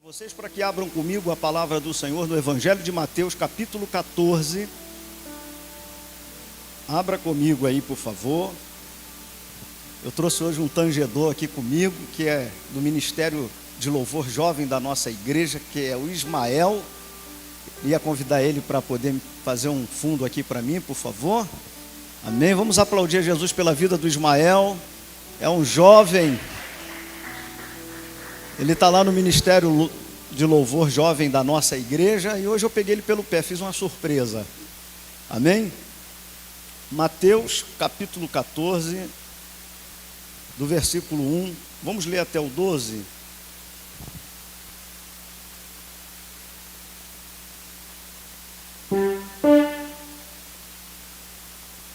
Vocês, para que abram comigo a palavra do Senhor no Evangelho de Mateus, capítulo 14. Abra comigo aí, por favor. Eu trouxe hoje um tangedor aqui comigo, que é do Ministério de Louvor Jovem da nossa igreja, que é o Ismael. Ia convidar ele para poder fazer um fundo aqui para mim, por favor. Amém. Vamos aplaudir a Jesus pela vida do Ismael. É um jovem. Ele está lá no Ministério de Louvor Jovem da nossa igreja e hoje eu peguei ele pelo pé, fiz uma surpresa. Amém? Mateus capítulo 14, do versículo 1, vamos ler até o 12.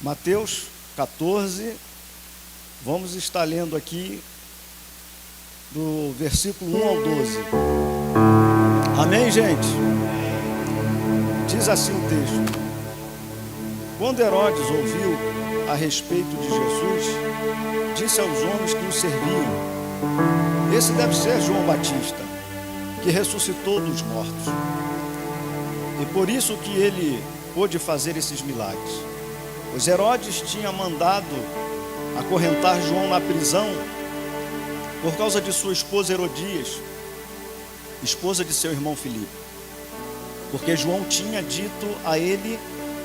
Mateus 14, vamos estar lendo aqui do versículo 1 ao 12. Amém, gente? Diz assim o texto: Quando Herodes ouviu a respeito de Jesus, disse aos homens que o serviam: Esse deve ser João Batista, que ressuscitou dos mortos. E por isso que ele pôde fazer esses milagres. Pois Herodes tinha mandado acorrentar João na prisão por causa de sua esposa Herodias, esposa de seu irmão Filipe, porque João tinha dito a ele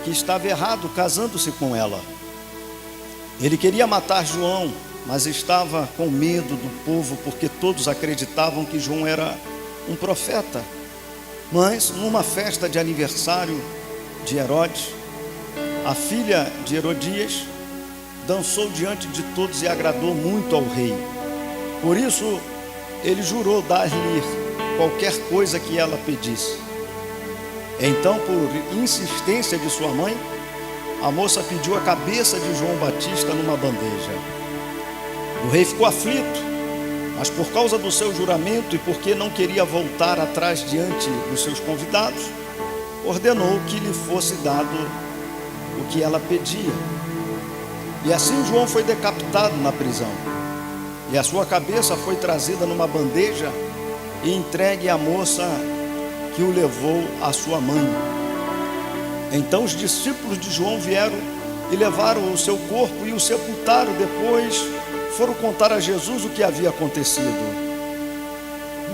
que estava errado casando-se com ela. Ele queria matar João, mas estava com medo do povo, porque todos acreditavam que João era um profeta. Mas numa festa de aniversário de Herodes, a filha de Herodias dançou diante de todos e agradou muito ao rei. Por isso, ele jurou dar-lhe qualquer coisa que ela pedisse. Então, por insistência de sua mãe, a moça pediu a cabeça de João Batista numa bandeja. O rei ficou aflito, mas por causa do seu juramento e porque não queria voltar atrás diante dos seus convidados, ordenou que lhe fosse dado o que ela pedia. E assim João foi decapitado na prisão. E a sua cabeça foi trazida numa bandeja e entregue à moça que o levou à sua mãe. Então os discípulos de João vieram e levaram o seu corpo e o sepultaram. Depois foram contar a Jesus o que havia acontecido.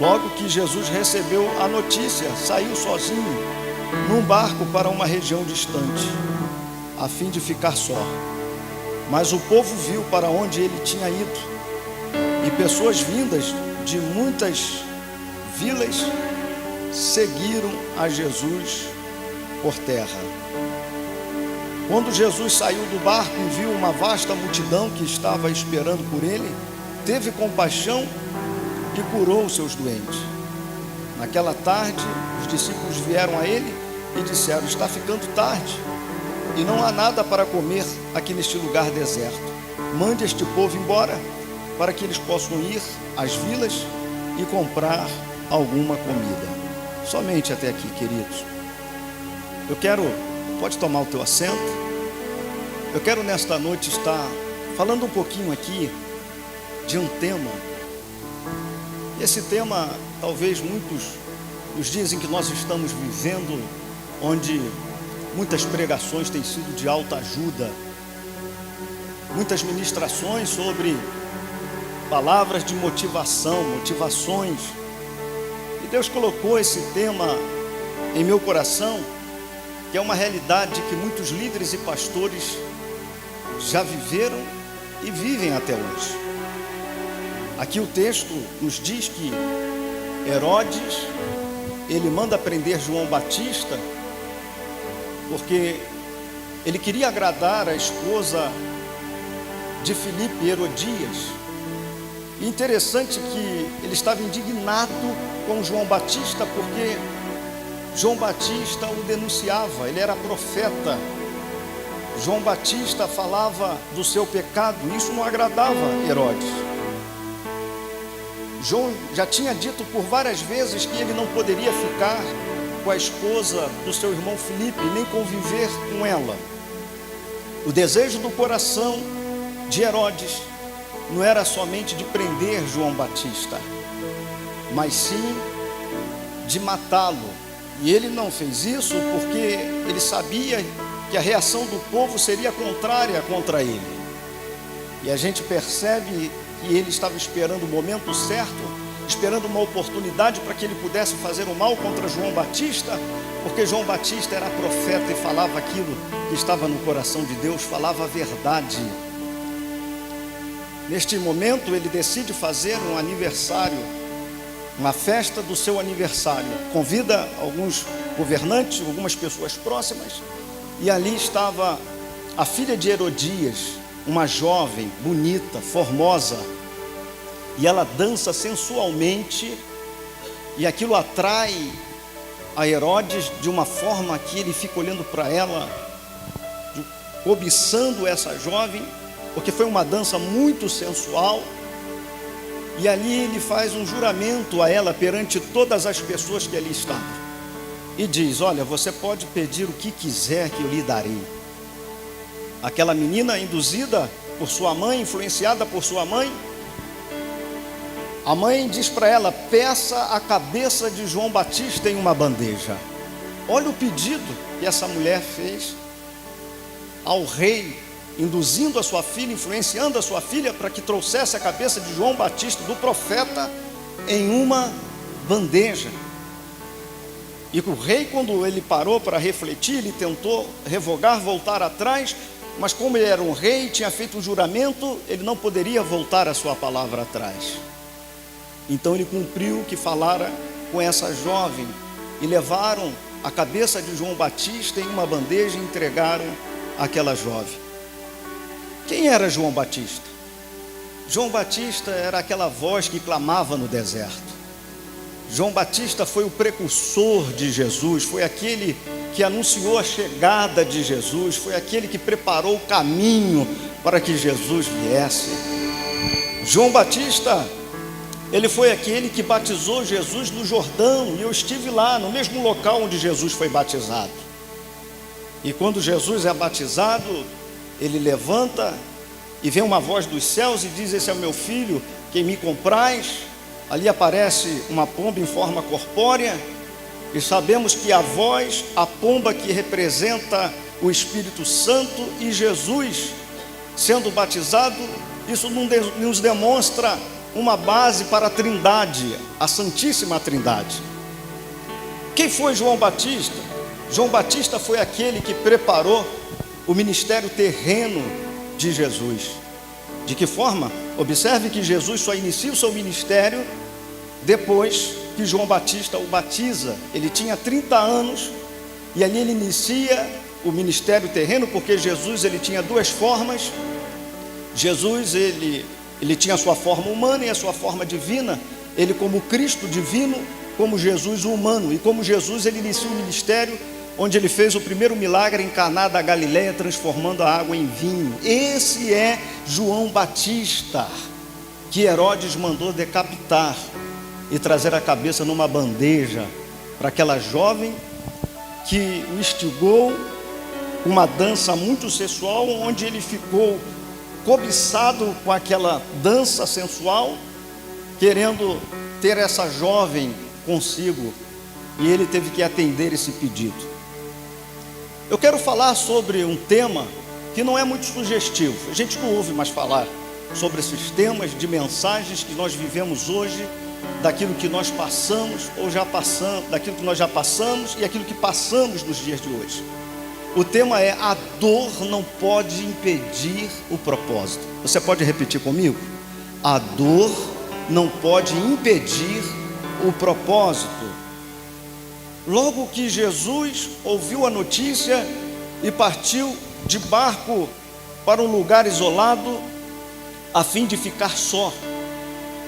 Logo que Jesus recebeu a notícia, saiu sozinho num barco para uma região distante, a fim de ficar só. Mas o povo viu para onde ele tinha ido, e pessoas vindas de muitas vilas seguiram a Jesus por terra. Quando Jesus saiu do barco e viu uma vasta multidão que estava esperando por ele, teve compaixão e curou os seus doentes. Naquela tarde, os discípulos vieram a ele e disseram: Está ficando tarde e não há nada para comer aqui neste lugar deserto. Mande este povo embora, para que eles possam ir às vilas e comprar alguma comida. Somente até aqui, queridos. Pode tomar o teu assento. Eu quero nesta noite estar falando um pouquinho aqui de um tema. Esse tema, talvez muitos nos dizem que nós estamos vivendo, onde muitas pregações têm sido de alta ajuda, muitas ministrações sobre palavras de motivação, motivações. E Deus colocou esse tema em meu coração, que é uma realidade que muitos líderes e pastores já viveram e vivem até hoje. Aqui o texto nos diz que Herodes, ele manda prender João Batista, porque ele queria agradar a esposa de Filipe, Herodias. E interessante que ele estava indignado com João Batista, porque João Batista o denunciava, ele era profeta. João Batista falava do seu pecado, e isso não agradava Herodes. João já tinha dito por várias vezes que ele não poderia ficar com a esposa do seu irmão Filipe, nem conviver com ela. O desejo do coração de Herodes não era somente de prender João Batista, mas sim de matá-lo. E ele não fez isso porque ele sabia que a reação do povo seria contrária contra ele. E a gente percebe que ele estava esperando o momento certo, esperando uma oportunidade para que ele pudesse fazer o mal contra João Batista, porque João Batista era profeta e falava aquilo que estava no coração de Deus, falava a verdade. Neste momento ele decide fazer um aniversário, uma festa do seu aniversário, convida alguns governantes, algumas pessoas próximas, e ali estava a filha de Herodias, uma jovem, bonita, formosa, e ela dança sensualmente, e aquilo atrai a Herodes de uma forma que ele fica olhando para ela, cobiçando essa jovem, porque foi uma dança muito sensual. E ali ele faz um juramento a ela perante todas as pessoas que ali estavam, e diz: olha, você pode pedir o que quiser que eu lhe darei. Aquela menina, induzida por sua mãe, influenciada por sua mãe, a mãe diz para ela: peça a cabeça de João Batista em uma bandeja. Olha o pedido que essa mulher fez ao rei, induzindo a sua filha, influenciando a sua filha para que trouxesse a cabeça de João Batista, do profeta, em uma bandeja. E o rei, quando ele parou para refletir, ele tentou revogar, voltar atrás, mas como ele era um rei, tinha feito um juramento, ele não poderia voltar a sua palavra atrás. Então ele cumpriu o que falara com essa jovem, e levaram a cabeça de João Batista em uma bandeja e entregaram àquela jovem. Quem era João Batista? João Batista era aquela voz que clamava no deserto. João Batista foi o precursor de Jesus, foi aquele que anunciou a chegada de Jesus, foi aquele que preparou o caminho para que Jesus viesse. João Batista, ele foi aquele que batizou Jesus no Jordão, e eu estive lá, no mesmo local onde Jesus foi batizado. E quando Jesus é batizado, ele levanta e vem uma voz dos céus e diz: esse é o meu filho, quem me compraz. Ali aparece uma pomba em forma corpórea, e sabemos que a voz, a pomba que representa o Espírito Santo, e Jesus sendo batizado, isso nos demonstra uma base para a Trindade, a Santíssima Trindade. Quem foi João Batista? João Batista foi aquele que preparou o ministério terreno de Jesus. De que forma? Observe que Jesus só inicia o seu ministério depois que João Batista o batiza. Ele tinha 30 anos e ali ele inicia o ministério terreno, porque Jesus ele tinha duas formas. Jesus ele tinha a sua forma humana e a sua forma divina. Ele como Cristo divino, como Jesus humano. E como Jesus ele inicia o ministério onde ele fez o primeiro milagre em Caná da Galileia, transformando a água em vinho. Esse é João Batista, que Herodes mandou decapitar e trazer a cabeça numa bandeja para aquela jovem que o instigou, uma dança muito sensual, onde ele ficou cobiçado com aquela dança sensual, querendo ter essa jovem consigo, e ele teve que atender esse pedido. Eu quero falar sobre um tema que não é muito sugestivo. A gente não ouve mais falar sobre esses temas de mensagens que nós vivemos hoje, daquilo que nós passamos ou já passamos, daquilo que nós já passamos e aquilo que passamos nos dias de hoje. O tema é: a dor não pode impedir o propósito. Você pode repetir comigo? A dor não pode impedir o propósito. Logo que Jesus ouviu a notícia e partiu de barco para um lugar isolado, a fim de ficar só.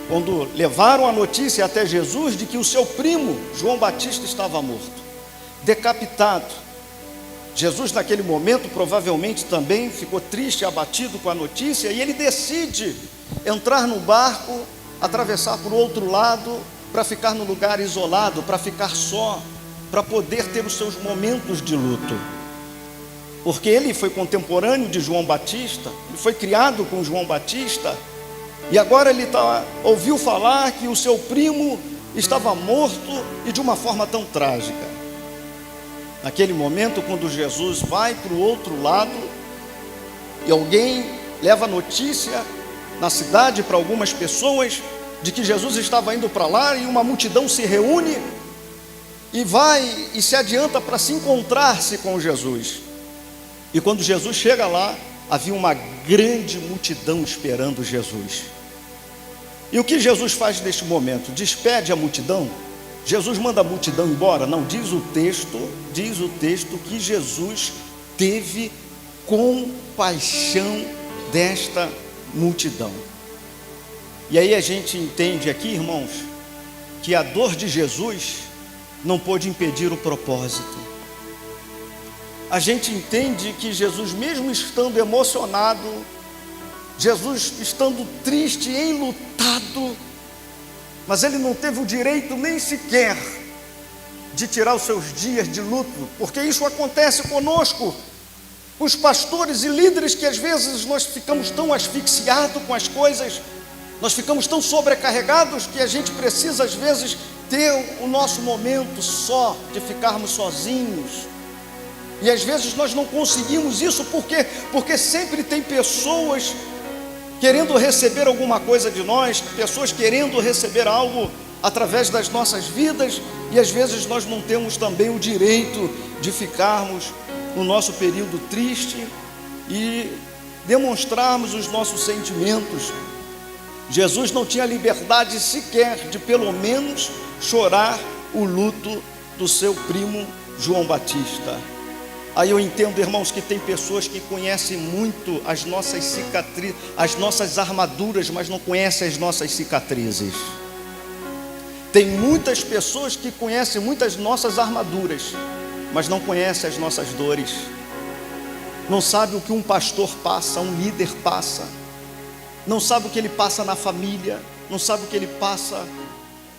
Quando levaram a notícia até Jesus de que o seu primo, João Batista, estava morto, decapitado. Jesus naquele momento provavelmente também ficou triste e abatido com a notícia, e ele decide entrar no barco, atravessar para o outro lado, para ficar no lugar isolado, para ficar só, para poder ter os seus momentos de luto. Porque ele foi contemporâneo de João Batista, ele foi criado com João Batista, e agora ele ouviu falar que o seu primo estava morto e de uma forma tão trágica. Naquele momento, quando Jesus vai para o outro lado e alguém leva a notícia na cidade para algumas pessoas de que Jesus estava indo para lá, e uma multidão se reúne e vai e se adianta para se encontrar-se com Jesus. E quando Jesus chega lá, havia uma grande multidão esperando Jesus. E o que Jesus faz neste momento? Despede a multidão? Jesus manda a multidão embora? Não, diz o texto que Jesus teve compaixão desta multidão. E aí a gente entende aqui, irmãos, que a dor de Jesus não pôde impedir o propósito. A gente entende que Jesus, mesmo estando emocionado, Jesus estando triste, enlutado, mas ele não teve o direito nem sequer de tirar os seus dias de luto, porque isso acontece conosco, os pastores e líderes, que às vezes nós ficamos tão asfixiados com as coisas, nós ficamos tão sobrecarregados que a gente precisa às vezes ter o nosso momento só, de ficarmos sozinhos. E às vezes nós não conseguimos isso, porque sempre tem pessoas querendo receber alguma coisa de nós, pessoas querendo receber algo através das nossas vidas, e às vezes nós não temos também o direito de ficarmos no nosso período triste e demonstrarmos os nossos sentimentos. Jesus não tinha liberdade sequer de pelo menos chorar o luto do seu primo João Batista. Aí eu entendo, irmãos, que tem pessoas que conhecem muito as nossas cicatrizes, as nossas armaduras, mas não conhecem as nossas cicatrizes. Tem muitas pessoas que conhecem muitas nossas armaduras, mas não conhecem as nossas dores. Não sabe o que um pastor passa, um líder passa. Não sabe o que ele passa na família, não sabe o que ele passa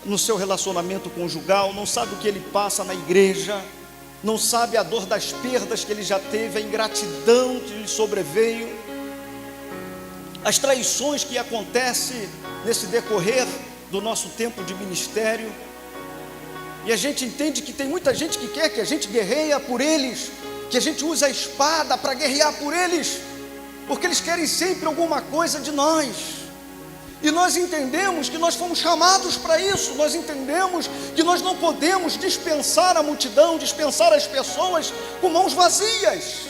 no seu relacionamento conjugal, não sabe o que ele passa na igreja, não sabe a dor das perdas que ele já teve, a ingratidão que lhe sobreveio, as traições que acontecem nesse decorrer do nosso tempo de ministério. E a gente entende que tem muita gente que quer que a gente guerreie por eles, que a gente use a espada para guerrear por eles, porque eles querem sempre alguma coisa de nós. E nós entendemos que nós fomos chamados para isso. Nós entendemos que nós não podemos dispensar a multidão, dispensar as pessoas com mãos vazias,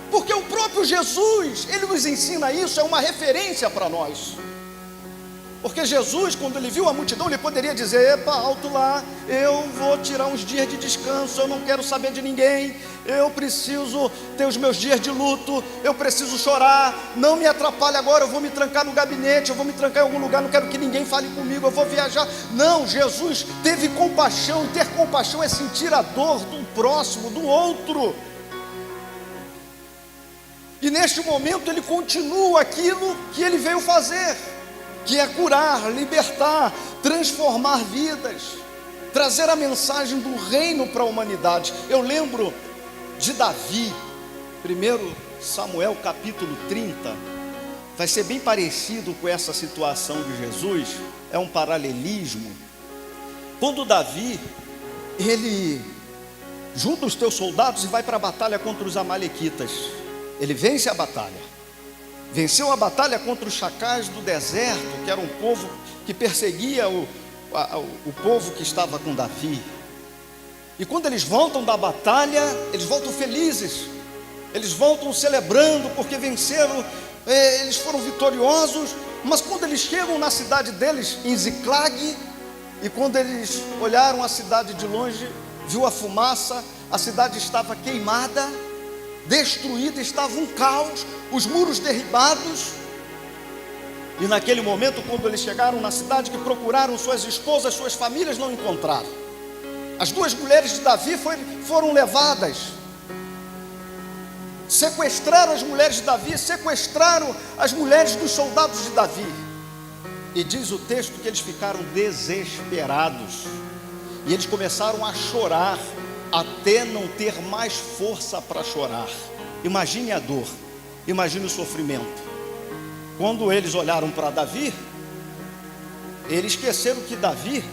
porque o próprio Jesus, ele nos ensina isso, é uma referência para nós. Porque Jesus, quando ele viu a multidão, ele poderia dizer: epa, alto lá, eu vou tirar uns dias de descanso, eu não quero saber de ninguém, eu preciso ter os meus dias de luto, eu preciso chorar, não me atrapalhe agora, eu vou me trancar no gabinete, eu vou me trancar em algum lugar, não quero que ninguém fale comigo, eu vou viajar. Não, Jesus teve compaixão, e ter compaixão é sentir a dor do próximo, do outro. E neste momento ele continua aquilo que ele veio fazer, que é curar, libertar, transformar vidas, trazer a mensagem do reino para a humanidade. Eu lembro de Davi, 1 Samuel capítulo 30, vai ser bem parecido com essa situação de Jesus, é um paralelismo. Quando Davi, ele junta os teus soldados e vai para a batalha contra os amalequitas, ele vence a batalha. Venceu a batalha contra os chacais do deserto, que era um povo que perseguia o povo que estava com Davi. E quando eles voltam da batalha, eles voltam felizes, eles voltam celebrando, porque venceram, eles foram vitoriosos. Mas quando eles chegam na cidade deles, em Ziclag, e quando eles olharam a cidade de longe, viu a fumaça, a cidade estava queimada, destruída, estava um caos, os muros derribados. E naquele momento, quando eles chegaram na cidade, que procuraram suas esposas, suas famílias, não encontraram. As duas mulheres de Davi foram levadas, sequestraram as mulheres de Davi, sequestraram as mulheres dos soldados de Davi. E diz o texto que eles ficaram desesperados, e eles começaram a chorar, até não ter mais força para chorar. Imagine a dor, imagine o sofrimento. Quando eles olharam para Davi, eles esqueceram que Davi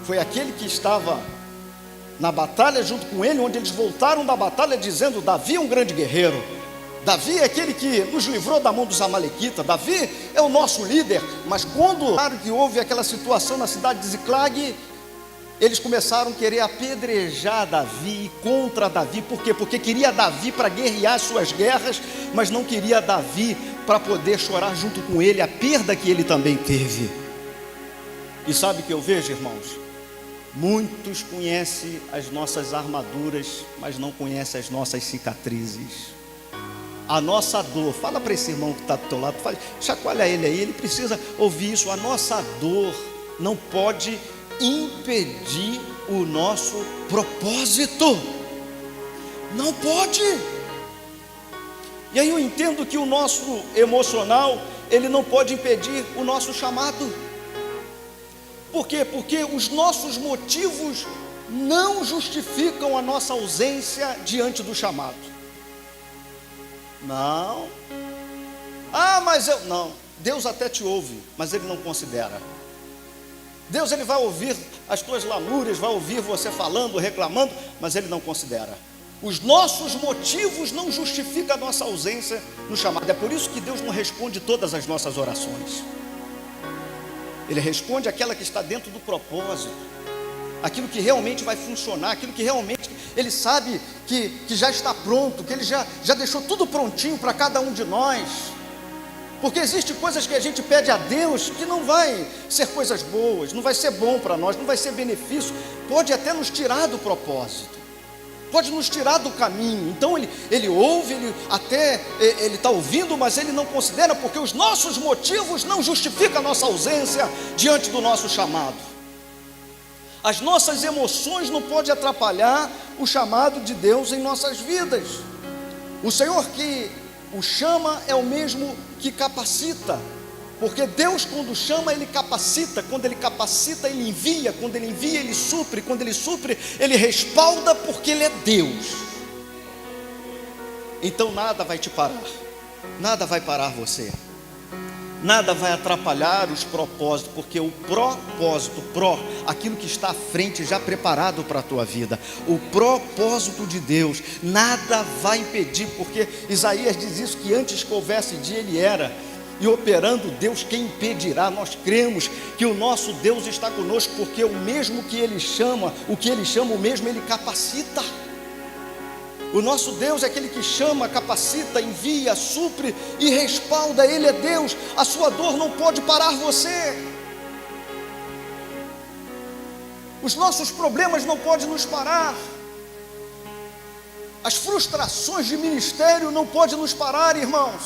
foi aquele que estava na batalha junto com ele, onde eles voltaram da batalha dizendo: Davi é um grande guerreiro, Davi é aquele que nos livrou da mão dos amalequitas, Davi é o nosso líder. Mas quando que houve aquela situação na cidade de Ziclag, eles começaram a querer apedrejar Davi e contra Davi. Por quê? Porque queria Davi para guerrear as suas guerras, mas não queria Davi para poder chorar junto com ele a perda que ele também teve. E sabe o que eu vejo, irmãos? Muitos conhecem as nossas armaduras, mas não conhecem as nossas cicatrizes. A nossa dor, fala para esse irmão que está do teu lado, chacoalha ele aí, ele precisa ouvir isso. A nossa dor não pode impedir o nosso propósito, não pode. E aí eu entendo que o nosso emocional, ele não pode impedir o nosso chamado. Por quê? Porque os nossos motivos não justificam a nossa ausência diante do chamado. Não. Mas não, Deus até te ouve, mas Ele não considera. Deus, Ele vai ouvir as tuas lamúrias, vai ouvir você falando, reclamando, mas Ele não considera. Os nossos motivos não justificam a nossa ausência no chamado. É por isso que Deus não responde todas as nossas orações. Ele responde aquela que está dentro do propósito, aquilo que realmente vai funcionar, aquilo que realmente Ele sabe que já está pronto, que Ele já deixou tudo prontinho para cada um de nós. Porque existem coisas que a gente pede a Deus que não vai ser coisas boas, não vai ser bom para nós, não vai ser benefício, pode até nos tirar do propósito, pode nos tirar do caminho. Então ele ouve, ele está ouvindo, mas ele não considera, porque os nossos motivos não justificam a nossa ausência diante do nosso chamado. As nossas emoções não podem atrapalhar o chamado de Deus em nossas vidas. O Senhor que o chama é o mesmo que capacita, porque Deus, quando chama, Ele capacita. Quando Ele capacita, Ele envia. Quando Ele envia, Ele supre. Quando Ele supre, Ele respalda, porque Ele é Deus. Então nada vai te parar, nada vai parar você, nada vai atrapalhar os propósitos, porque o propósito, aquilo que está à frente, já preparado para a tua vida, o propósito de Deus, nada vai impedir, porque Isaías diz isso, que antes que houvesse dia, Ele era, e operando Deus, quem impedirá? Nós cremos que o nosso Deus está conosco, porque o mesmo que Ele chama, o que Ele chama, o mesmo Ele capacita. O nosso Deus é aquele que chama, capacita, envia, supre e respalda. Ele é Deus. A sua dor não pode parar você. Os nossos problemas não podem nos parar. As frustrações de ministério não podem nos parar, irmãos.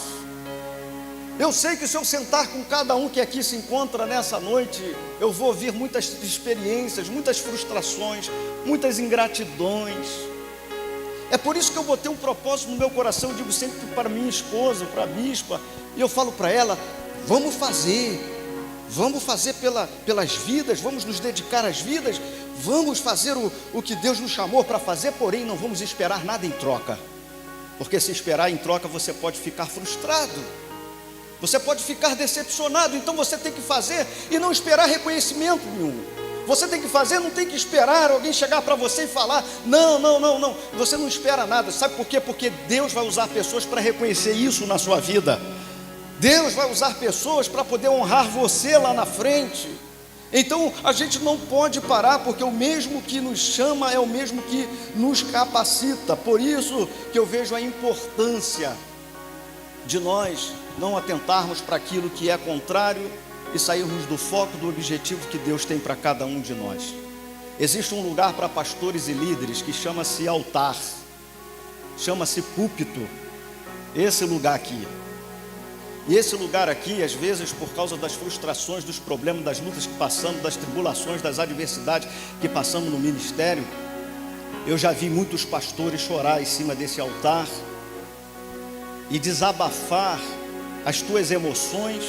Eu sei que se eu sentar com cada um que aqui se encontra nessa noite, eu vou ouvir muitas experiências, muitas frustrações, muitas ingratidões. É por isso que eu botei um propósito no meu coração. Eu digo sempre para minha esposa, para a bispa, e eu falo para ela: vamos fazer pelas vidas, vamos nos dedicar às vidas, vamos fazer o que Deus nos chamou para fazer, porém não vamos esperar nada em troca, porque se esperar em troca você pode ficar frustrado, você pode ficar decepcionado. Então você tem que fazer e não esperar reconhecimento nenhum. Você tem que fazer, não tem que esperar alguém chegar para você e falar: não, você não espera nada. Sabe por quê? Porque Deus vai usar pessoas para reconhecer isso na sua vida. Deus vai usar pessoas para poder honrar você lá na frente. Então a gente não pode parar, porque o mesmo que nos chama é o mesmo que nos capacita. Por isso que eu vejo a importância de nós não atentarmos para aquilo que é contrário e sairmos do foco do objetivo que Deus tem para cada um de nós. Existe um lugar para pastores e líderes que chama-se altar, chama-se púlpito, esse lugar aqui. E esse lugar aqui, às vezes, por causa das frustrações, dos problemas, das lutas que passamos, das tribulações, das adversidades que passamos no ministério, eu já vi muitos pastores chorar em cima desse altar e desabafar as tuas emoções,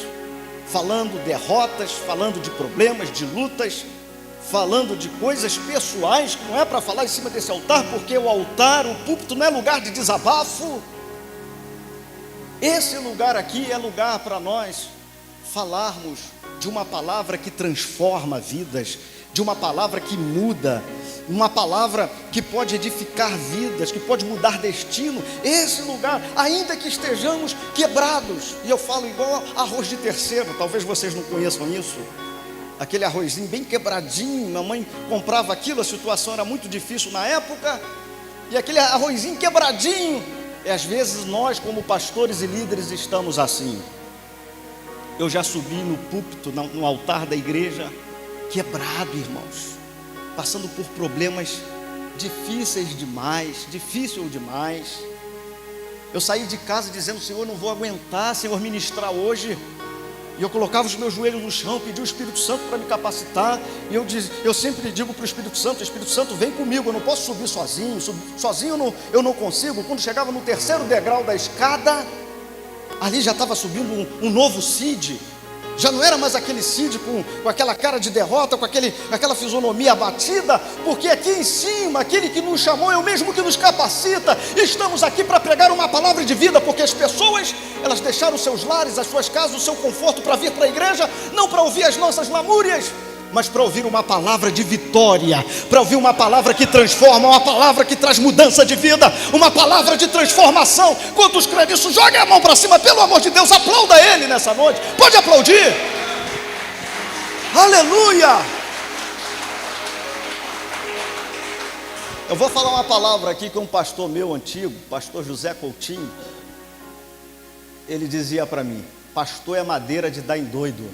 falando derrotas, falando de problemas, de lutas, falando de coisas pessoais que não é para falar em cima desse altar, porque o altar, o púlpito não é lugar de desabafo. Esse lugar aqui é lugar para nós falarmos de uma palavra que transforma vidas, de uma palavra que muda, uma palavra que pode edificar vidas, que pode mudar destino. Esse lugar, ainda que estejamos quebrados, e eu falo igual arroz de terceiro, talvez vocês não conheçam isso, aquele arrozinho bem quebradinho, minha mãe comprava aquilo, a situação era muito difícil na época, e aquele arrozinho quebradinho, e às vezes nós como pastores e líderes estamos assim. Eu já subi no púlpito, no altar da igreja, quebrado, irmãos, passando por problemas difícil demais. Eu saí de casa dizendo: Senhor, eu não vou aguentar, Senhor, ministrar hoje. E eu colocava os meus joelhos no chão, pedi o Espírito Santo para me capacitar. E eu sempre digo para o Espírito Santo, vem comigo, eu não posso subir sozinho. Sozinho eu não consigo. Quando chegava no terceiro degrau da escada, ali já estava subindo um novo Cid. Já não era mais aquele Cid com aquela cara de derrota, com aquela fisionomia abatida, porque aqui em cima, aquele que nos chamou é o mesmo que nos capacita. Estamos aqui para pregar uma palavra de vida, porque as pessoas, elas deixaram os seus lares, as suas casas, o seu conforto para vir para a igreja, não para ouvir as nossas lamúrias, mas para ouvir uma palavra de vitória, para ouvir uma palavra que transforma, uma palavra que traz mudança de vida, uma palavra de transformação. Quantos creem nisso? Jogue a mão para cima, pelo amor de Deus, aplauda Ele nessa noite. Pode aplaudir. Aleluia. Eu vou falar uma palavra aqui que um pastor meu antigo, pastor José Coutinho, ele dizia para mim: pastor é madeira de dar em doido.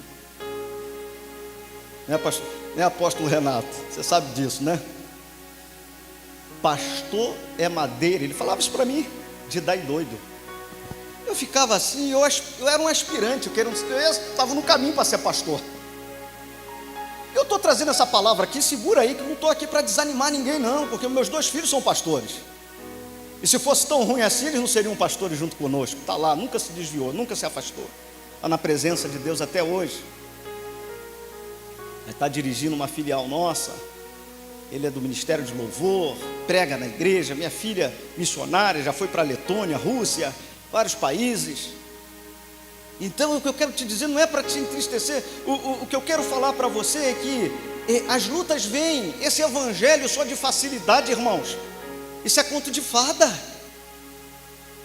Né, apóstolo Renato? Você sabe disso, né? Pastor é madeira, ele falava isso para mim, de dar em doido. Eu ficava assim, eu era um aspirante, eu estava no caminho para ser pastor. Eu estou trazendo essa palavra aqui, segura aí, que eu não estou aqui para desanimar ninguém não, porque meus 2 filhos são pastores. E se fosse tão ruim assim, eles não seriam pastores junto conosco. Está lá, nunca se desviou, nunca se afastou. Está na presença de Deus até hoje. Está dirigindo uma filial nossa. Ele é do Ministério de Louvor, prega na igreja. Minha filha missionária, já foi para a Letônia, Rússia, vários países. Então o que eu quero te dizer não é para te entristecer. O que eu quero falar para você é que as lutas vêm. Esse evangelho só de facilidade, irmãos, isso é conto de fada.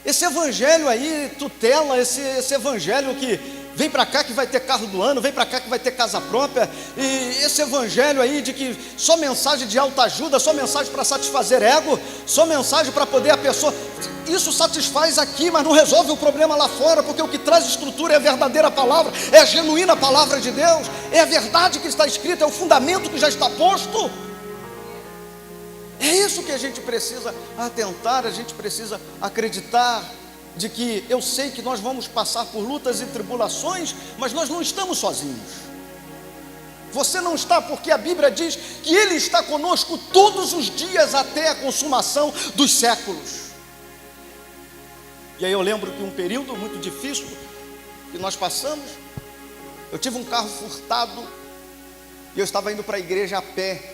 Esse evangelho aí tutela, esse evangelho que vem para cá que vai ter carro do ano, vem para cá que vai ter casa própria, e esse evangelho aí de que só mensagem de autoajuda, só mensagem para satisfazer ego, só mensagem para poder a pessoa, isso satisfaz aqui, mas não resolve o problema lá fora, porque o que traz estrutura é a verdadeira palavra, é a genuína palavra de Deus, é a verdade que está escrita, é o fundamento que já está posto. É isso que a gente precisa atentar, a gente precisa acreditar, de que eu sei que nós vamos passar por lutas e tribulações, mas nós não estamos sozinhos. Você não está, porque a Bíblia diz que Ele está conosco todos os dias até a consumação dos séculos. E aí eu lembro que um período muito difícil que nós passamos, eu tive um carro furtado e eu estava indo para a igreja a pé,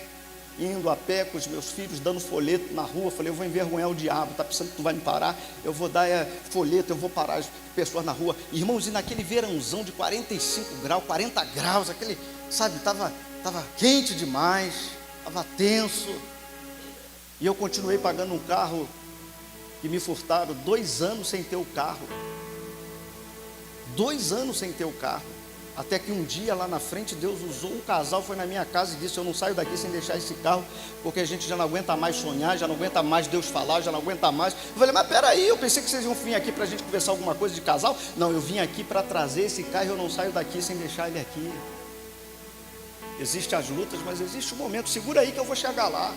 com os meus filhos, dando folheto na rua. Falei, eu vou envergonhar o diabo, está pensando que tu vai me parar? Eu vou dar folheto, eu vou parar as pessoas na rua. Irmãos, e naquele verãozão de 45 graus, 40 graus, aquele, sabe, estava quente demais, estava tenso. E eu continuei pagando um carro que me furtaram 2 anos sem ter o carro. 2 anos sem ter o carro. Até que um dia lá na frente Deus usou um casal, foi na minha casa e disse: eu não saio daqui sem deixar esse carro, porque a gente já não aguenta mais sonhar, já não aguenta mais Deus falar, já não aguenta mais. Eu falei, mas peraí, eu pensei que vocês iam vir aqui para a gente conversar alguma coisa de casal. Não, eu vim aqui para trazer esse carro e eu não saio daqui sem deixar ele aqui. Existem as lutas, mas existe um momento, segura aí que eu vou chegar lá.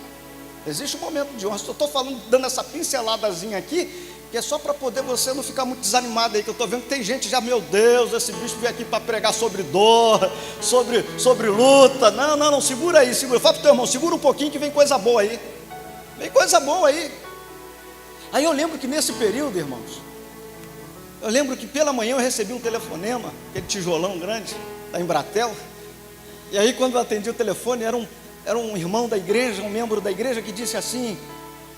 Existe um momento de honra. Eu estou falando, dando essa pinceladazinha aqui, que é só para poder você não ficar muito desanimado aí, que eu estou vendo que tem gente já, meu Deus, esse bicho veio aqui para pregar sobre dor, sobre luta. Não, segura aí, segura. Fala para o teu irmão, segura um pouquinho que vem coisa boa aí. Vem coisa boa aí. Aí eu lembro que nesse período, irmãos, eu lembro que pela manhã eu recebi um telefonema, aquele tijolão grande, da Embratel. E aí quando eu atendi o telefone, era um irmão da igreja, um membro da igreja, que disse assim: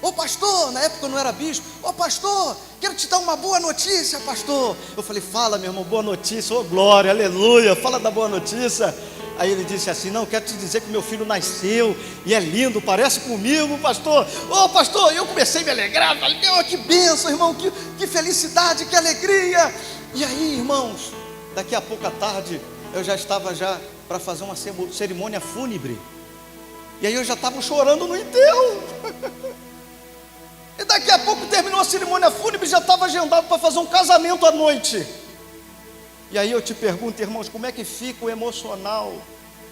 Ô pastor, na época eu não era bispo. Ô pastor, quero te dar uma boa notícia, pastor. Eu falei, fala meu irmão, boa notícia. Ô glória, aleluia, fala da boa notícia. Aí ele disse assim, não, quero te dizer que meu filho nasceu e é lindo, parece comigo, pastor. Ô pastor, eu comecei a me alegrar, falei, meu, que bênção, irmão, que felicidade, que alegria. E aí, irmãos, daqui a pouco à tarde, eu já estava para fazer uma cerimônia fúnebre. E aí eu já estava chorando no enterro. E daqui a pouco terminou a cerimônia fúnebre, já estava agendado para fazer um casamento à noite. E aí eu te pergunto, irmãos, como é que fica o emocional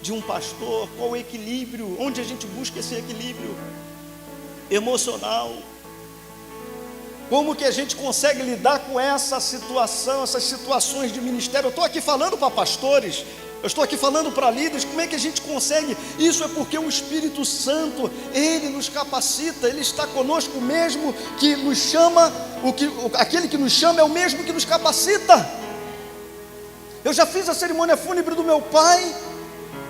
de um pastor? Qual o equilíbrio? Onde a gente busca esse equilíbrio emocional? Como que a gente consegue lidar com essa situação, essas situações de ministério? Eu estou aqui falando para pastores, eu estou aqui falando para líderes, como é que a gente consegue? Isso é porque o Espírito Santo, Ele nos capacita, Ele está conosco mesmo, que nos chama, aquele que nos chama é o mesmo que nos capacita. Eu já fiz a cerimônia fúnebre do meu pai,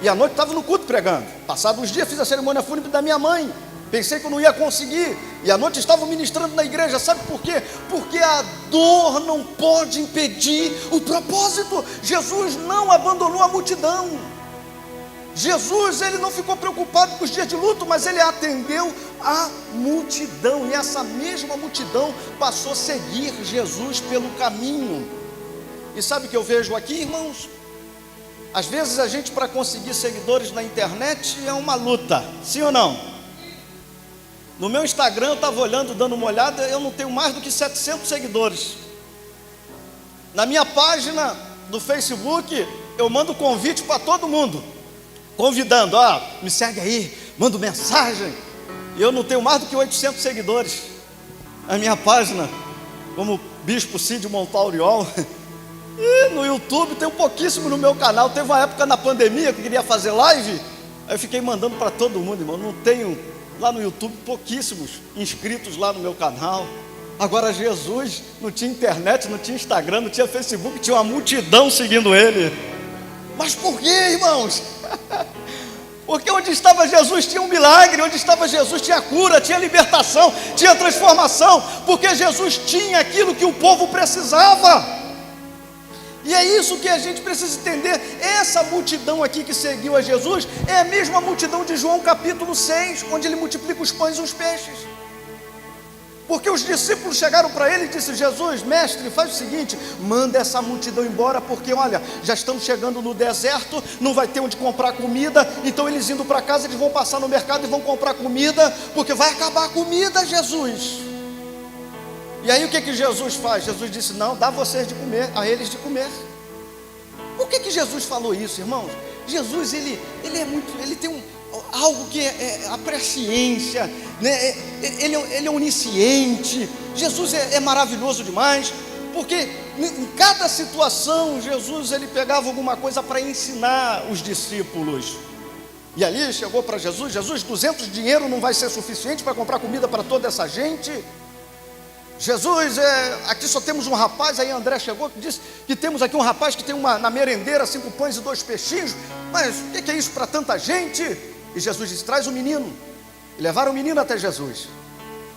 e à noite estava no culto pregando. Passados uns dias fiz a cerimônia fúnebre da minha mãe. Pensei que eu não ia conseguir, e à noite estava ministrando na igreja. Sabe por quê? Porque a dor não pode impedir o propósito. Jesus não abandonou a multidão. Jesus, ele não ficou preocupado com os dias de luto, mas ele atendeu a multidão, e essa mesma multidão passou a seguir Jesus pelo caminho. E sabe o que eu vejo aqui, irmãos? Às vezes a gente, para conseguir seguidores na internet, é uma luta, sim ou não? No meu Instagram, eu estava olhando, dando uma olhada, eu não tenho mais do que 700 seguidores. Na minha página do Facebook, eu mando convite para todo mundo, convidando, me segue aí, mando mensagem. E eu não tenho mais do que 800 seguidores. A minha página, como Bispo Cid Montauriol. E no YouTube tem um pouquíssimo no meu canal. Teve uma época na pandemia que eu queria fazer live, aí eu fiquei mandando para todo mundo, irmão. Não tenho lá no YouTube pouquíssimos inscritos lá no meu canal. Agora Jesus não tinha internet, não tinha Instagram, não tinha Facebook, tinha uma multidão seguindo ele. Mas por quê, irmãos? Porque onde estava Jesus tinha um milagre, onde estava Jesus tinha cura, tinha libertação, tinha transformação, porque Jesus tinha aquilo que o povo precisava. E é isso que a gente precisa entender. Essa multidão aqui que seguiu a Jesus é a mesma multidão de João capítulo 6, onde ele multiplica os pães e os peixes. Porque os discípulos chegaram para ele e disseram, Jesus, mestre, faz o seguinte, manda essa multidão embora, porque olha, já estamos chegando no deserto, não vai ter onde comprar comida, então eles indo para casa, eles vão passar no mercado e vão comprar comida, porque vai acabar a comida, Jesus. E aí o que Jesus faz? Jesus disse, não, dá vocês de comer, a eles de comer. Por que Jesus falou isso, irmãos? Jesus, ele é muito, ele tem algo que é a presciência, né? Ele é onisciente. Jesus é maravilhoso demais, porque em cada situação, Jesus, ele pegava alguma coisa para ensinar os discípulos. E ali chegou para Jesus, 200 de dinheiro não vai ser suficiente para comprar comida para toda essa gente. Jesus, aqui só temos um rapaz. Aí André chegou e disse que temos aqui um rapaz que tem na merendeira 5 pães e 2 peixinhos. Mas o que é isso para tanta gente? E Jesus disse, traz o menino. E levaram o menino até Jesus.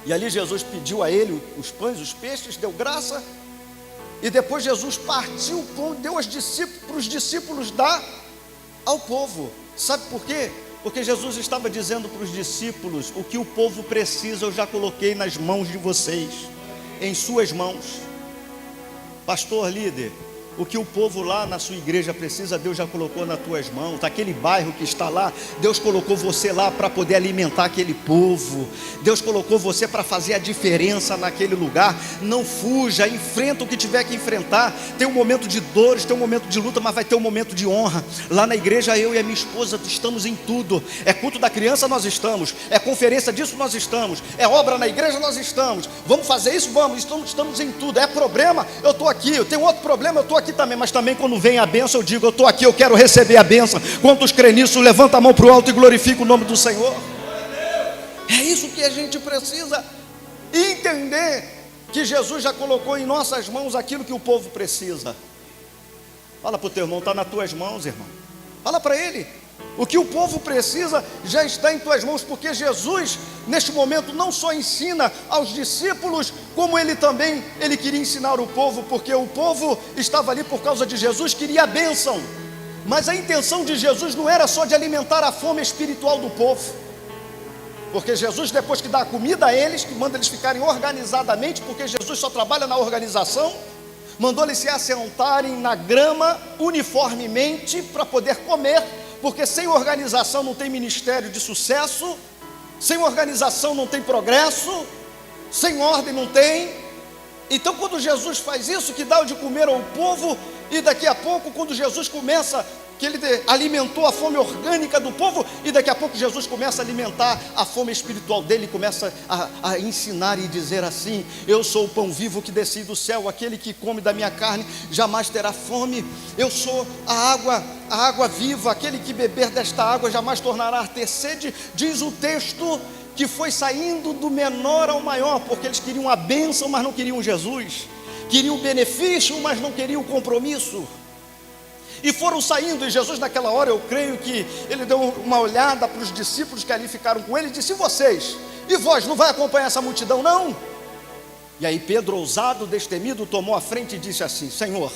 E ali Jesus pediu a ele os pães, os peixes, deu graça. E depois Jesus partiu o pão, deu para os discípulos dar ao povo. Sabe por quê? Porque Jesus estava dizendo para os discípulos, o que o povo precisa eu já coloquei nas mãos de vocês, em suas mãos. Pastor, líder, o que o povo lá na sua igreja precisa, Deus já colocou nas tuas mãos. Aquele bairro que está lá, Deus colocou você lá para poder alimentar aquele povo. Deus colocou você para fazer a diferença naquele lugar. Não fuja, enfrenta o que tiver que enfrentar. Tem um momento de dores, tem um momento de luta, mas vai ter um momento de honra. Lá na igreja, eu e a minha esposa estamos em tudo. É culto da criança, nós estamos. É conferência disso, nós estamos. É obra na igreja, nós estamos. Vamos fazer isso? Vamos. Estamos em tudo. É problema? Eu estou aqui. Eu tenho outro problema? Eu estou aqui também. Mas também quando vem a bênção, eu digo, eu estou aqui, eu quero receber a bênção. Quantos crê nisso, levanta a mão para o alto e glorifica o nome do Senhor. É isso que a gente precisa entender, que Jesus já colocou em nossas mãos aquilo que o povo precisa. Fala para o teu irmão, está nas tuas mãos, irmão. Fala para ele, O que o povo precisa já está em tuas mãos, porque Jesus, neste momento, não só ensina aos discípulos, como ele queria ensinar o povo, porque o povo estava ali por causa de Jesus, queria a bênção. Mas a intenção de Jesus não era só de alimentar a fome espiritual do povo, porque Jesus, depois que dá a comida a eles, que manda eles ficarem organizadamente, porque Jesus só trabalha na organização, mandou eles se assentarem na grama uniformemente para poder comer, porque sem organização não tem ministério de sucesso, sem organização não tem progresso, sem ordem não tem. Então quando Jesus faz isso, que dá o de comer ao povo, e daqui a pouco quando Jesus começa, que ele alimentou a fome orgânica do povo, e daqui a pouco Jesus começa a alimentar a fome espiritual dele, começa a ensinar e dizer assim: eu sou o pão vivo que desci do céu, aquele que come da minha carne jamais terá fome, eu sou a água viva, aquele que beber desta água jamais tornará a ter sede. Diz o texto que foi saindo do menor ao maior, porque eles queriam a bênção, mas não queriam Jesus, queriam o benefício, mas não queriam o compromisso. E foram saindo, e Jesus naquela hora, eu creio que ele deu uma olhada para os discípulos que ali ficaram com ele, e disse: e vocês? E vós, não vai acompanhar essa multidão não? E aí Pedro, ousado, destemido, tomou a frente e disse assim: Senhor,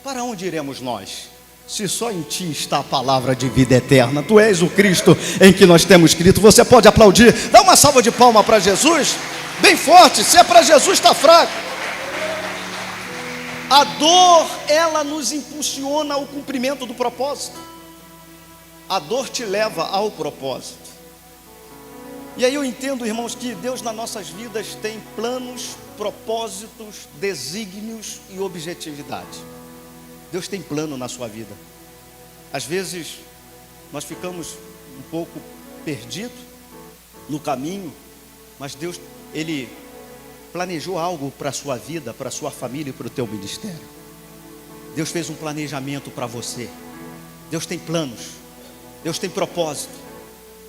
para onde iremos nós? Se só em ti está a palavra de vida eterna, tu és o Cristo em que nós temos crido. Você pode aplaudir, dá uma salva de palmas para Jesus, bem forte. Se é para Jesus, está fraco. A dor, ela nos impulsiona ao cumprimento do propósito. A dor te leva ao propósito. E aí eu entendo, irmãos, que Deus nas nossas vidas tem planos, propósitos, desígnios e objetividade. Deus tem plano na sua vida. Às vezes nós ficamos um pouco perdidos no caminho, mas Deus, Ele planejou algo para a sua vida, para a sua família e para o teu ministério. Deus fez um planejamento para você. Deus tem planos, Deus tem propósito,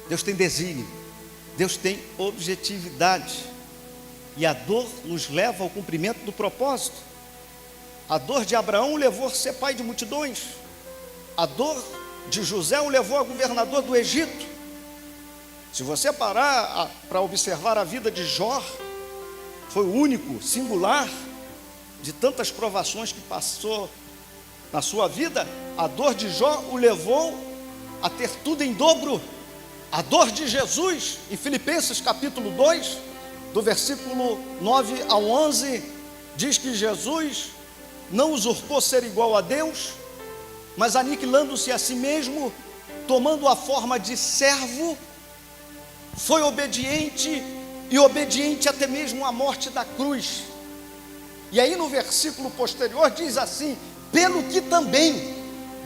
Deus tem desígnio, Deus tem objetividade. E a dor nos leva ao cumprimento do propósito. A dor de Abraão o levou a ser pai de multidões. A dor de José o levou a governador do Egito. Se você parar para observar a vida de Jó, foi o único, singular, de tantas provações que passou na sua vida. A dor de Jó o levou a ter tudo em dobro. A dor de Jesus, em Filipenses capítulo 2, do versículo 9 ao 11, diz que Jesus não usurpou ser igual a Deus, mas aniquilando-se a si mesmo, tomando a forma de servo, foi obediente, e obediente até mesmo à morte da cruz. E aí no versículo posterior diz assim: pelo que também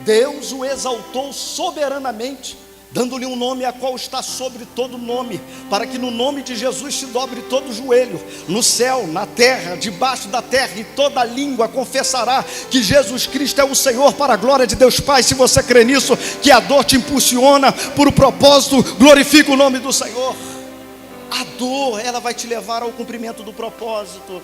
Deus o exaltou soberanamente, dando-lhe um nome a qual está sobre todo nome, para que no nome de Jesus se dobre todo o joelho, no céu, na terra, debaixo da terra, e toda língua confessará que Jesus Cristo é o Senhor, para a glória de Deus Pai. Se você crê nisso, que a dor te impulsiona por um propósito, glorifica o nome do Senhor. A dor, ela vai te levar ao cumprimento do propósito.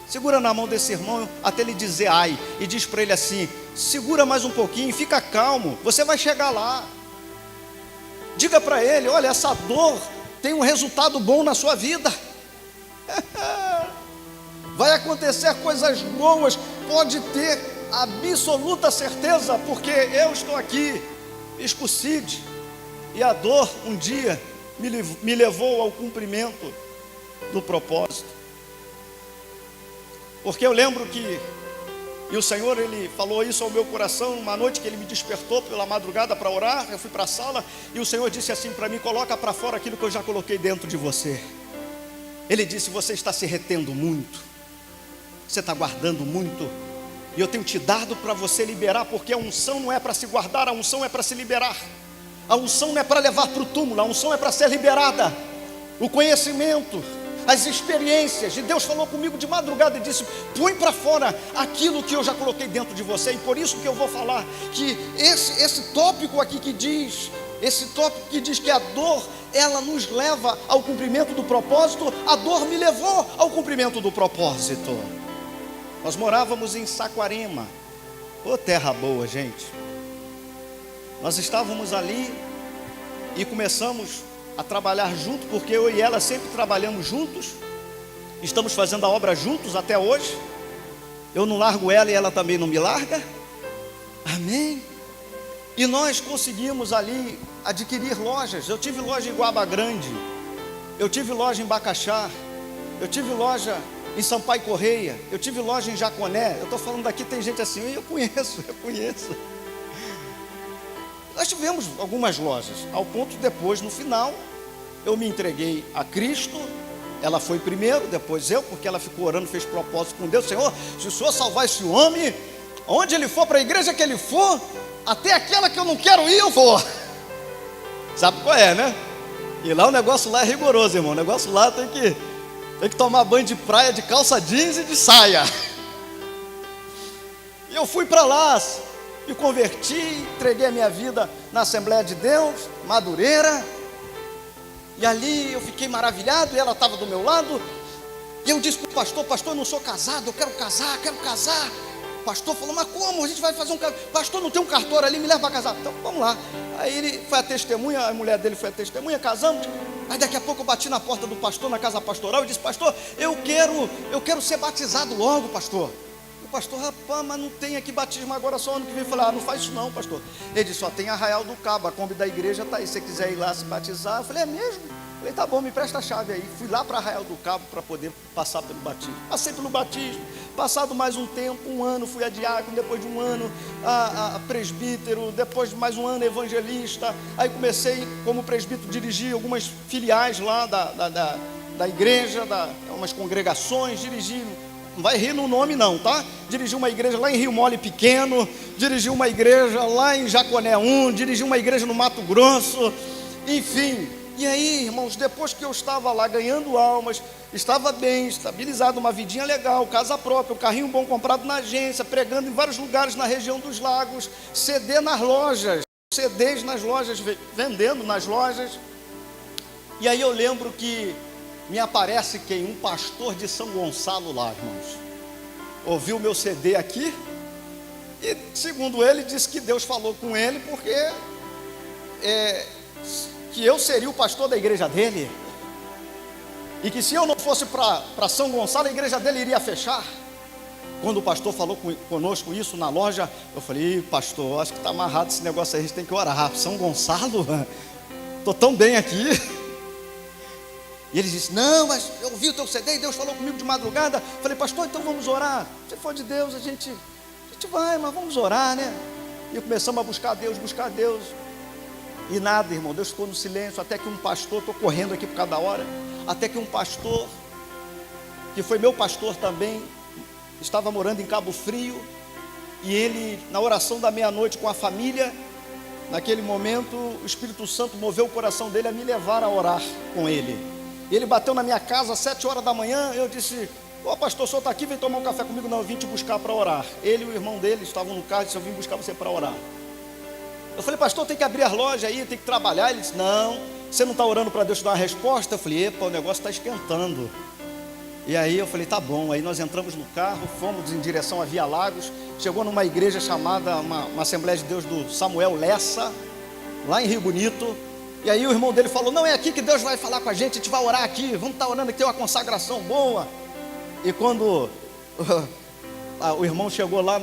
Segura na mão desse irmão até ele dizer ai, e diz para ele assim: segura mais um pouquinho, fica calmo, você vai chegar lá. Diga para ele: olha, essa dor tem um resultado bom na sua vida. Vai acontecer coisas boas, pode ter absoluta certeza, porque eu estou aqui, escucide. E a dor um dia me levou ao cumprimento do propósito. Porque eu lembro que, e o Senhor, Ele falou isso ao meu coração, uma noite que Ele me despertou pela madrugada para orar. Eu fui para a sala, e o Senhor disse assim para mim: coloca para fora aquilo que eu já coloquei dentro de você. Ele disse: você está se retendo muito, você está guardando muito, e eu tenho te dado para você liberar, porque a unção não é para se guardar, a unção é para se liberar. A unção não é para levar para o túmulo, a unção é para ser liberada. O conhecimento, as experiências, e Deus falou comigo de madrugada e disse: põe para fora aquilo que eu já coloquei dentro de você. E por isso que eu vou falar que esse tópico aqui que diz, que a dor, ela nos leva ao cumprimento do propósito. A dor me levou ao cumprimento do propósito. Nós morávamos em Saquarema. Ô terra boa, gente. Nós estávamos ali e começamos a trabalhar junto, porque eu e ela sempre trabalhamos juntos, estamos fazendo a obra juntos até hoje. Eu não largo ela e ela também não me larga. Amém? E nós conseguimos ali adquirir lojas. Eu tive loja em Guaba Grande, eu tive loja em Bacaxá, eu tive loja em Sampaio Correia, eu tive loja em Jaconé. Eu estou falando daqui, tem gente assim, eu conheço. Nós tivemos algumas lojas, ao ponto depois, no final, eu me entreguei a Cristo. Ela foi primeiro, depois eu, porque ela ficou orando, fez propósito com Deus. Senhor, se o Senhor salvar esse homem, onde ele for, para a igreja que ele for, até aquela que eu não quero ir, eu vou. Sabe qual é, né? E lá o negócio lá é rigoroso, irmão. O negócio lá tem que tomar banho de praia de calça jeans e de saia. E eu fui para lá, me converti, entreguei a minha vida na Assembleia de Deus, Madureira. E ali eu fiquei maravilhado, e ela estava do meu lado. E eu disse para o pastor: pastor, eu não sou casado, eu quero casar. O pastor falou: mas como? A gente vai fazer um casamento. Pastor, não tem um cartório ali, me leva para casar. Então vamos lá. Aí ele foi a testemunha, a mulher dele foi a testemunha, casamos. Aí daqui a pouco eu bati na porta do pastor, na casa pastoral, e disse: pastor, eu quero ser batizado logo, pastor. O pastor: rapaz, mas não tem aqui batismo agora, só ano que vem. Eu falei: não faz isso não, pastor. Ele disse: só tem Arraial do Cabo, a Kombi da igreja está aí, se você quiser ir lá se batizar. Eu falei: é mesmo? Eu falei: tá bom, me presta a chave aí. Fui lá para Arraial do Cabo para poder passar pelo batismo. Passei pelo batismo. Passado mais um tempo, um ano, fui a diácono, depois de um ano a presbítero, depois de mais um ano evangelista. Aí comecei como presbítero, dirigi algumas filiais lá da igreja, umas congregações, dirigi. Não vai rir no nome não, tá? Dirigi uma igreja lá em Rio Mole Pequeno, dirigi uma igreja lá em Jaconé 1, dirigi uma igreja no Mato Grosso, enfim. E aí, irmãos, depois que eu estava lá ganhando almas, estava bem, estabilizado, uma vidinha legal, casa própria, um carrinho bom comprado na agência, pregando em vários lugares na região dos lagos, CD nas lojas, CDs nas lojas, vendendo nas lojas. E aí eu lembro que me aparece quem? Um pastor de São Gonçalo lá, irmãos. Ouviu o meu CD aqui e, segundo ele, disse que Deus falou com ele porque que eu seria o pastor da igreja dele, e que se eu não fosse para São Gonçalo, a igreja dele iria fechar. Quando o pastor falou conosco isso na loja, eu falei: pastor, acho que está amarrado esse negócio aí, a gente tem que orar. São Gonçalo? Estou tão bem aqui. E ele disse: não, mas eu ouvi o teu CD e Deus falou comigo de madrugada. Eu falei: pastor, então vamos orar. Se for de Deus, a gente vai, mas vamos orar, né? E começamos a buscar Deus. E nada, irmão, Deus ficou no silêncio, até que um pastor, estou correndo aqui por cada hora, até que um pastor, que foi meu pastor também, estava morando em Cabo Frio, e ele, na oração da meia-noite com a família, naquele momento, o Espírito Santo moveu o coração dele a me levar a orar com ele. Ele bateu na minha casa às 7 horas da manhã, eu disse: ô pastor, o senhor está aqui, vem tomar um café comigo? Não, eu vim te buscar para orar. Ele e o irmão dele estavam no carro, disse: eu vim buscar você para orar. Eu falei: pastor, tem que abrir as lojas aí, tem que trabalhar. Ele disse: não, você não está orando para Deus te dar uma resposta? Eu falei: epa, o negócio está esquentando. E aí eu falei: tá bom. Aí nós entramos no carro, fomos em direção a Via Lagos, chegou numa igreja chamada, uma Assembleia de Deus do Samuel Lessa, lá em Rio Bonito. E aí o irmão dele falou: não, é aqui que Deus vai falar com a gente vai orar aqui, vamos estar orando aqui, tem uma consagração boa. E quando o irmão chegou lá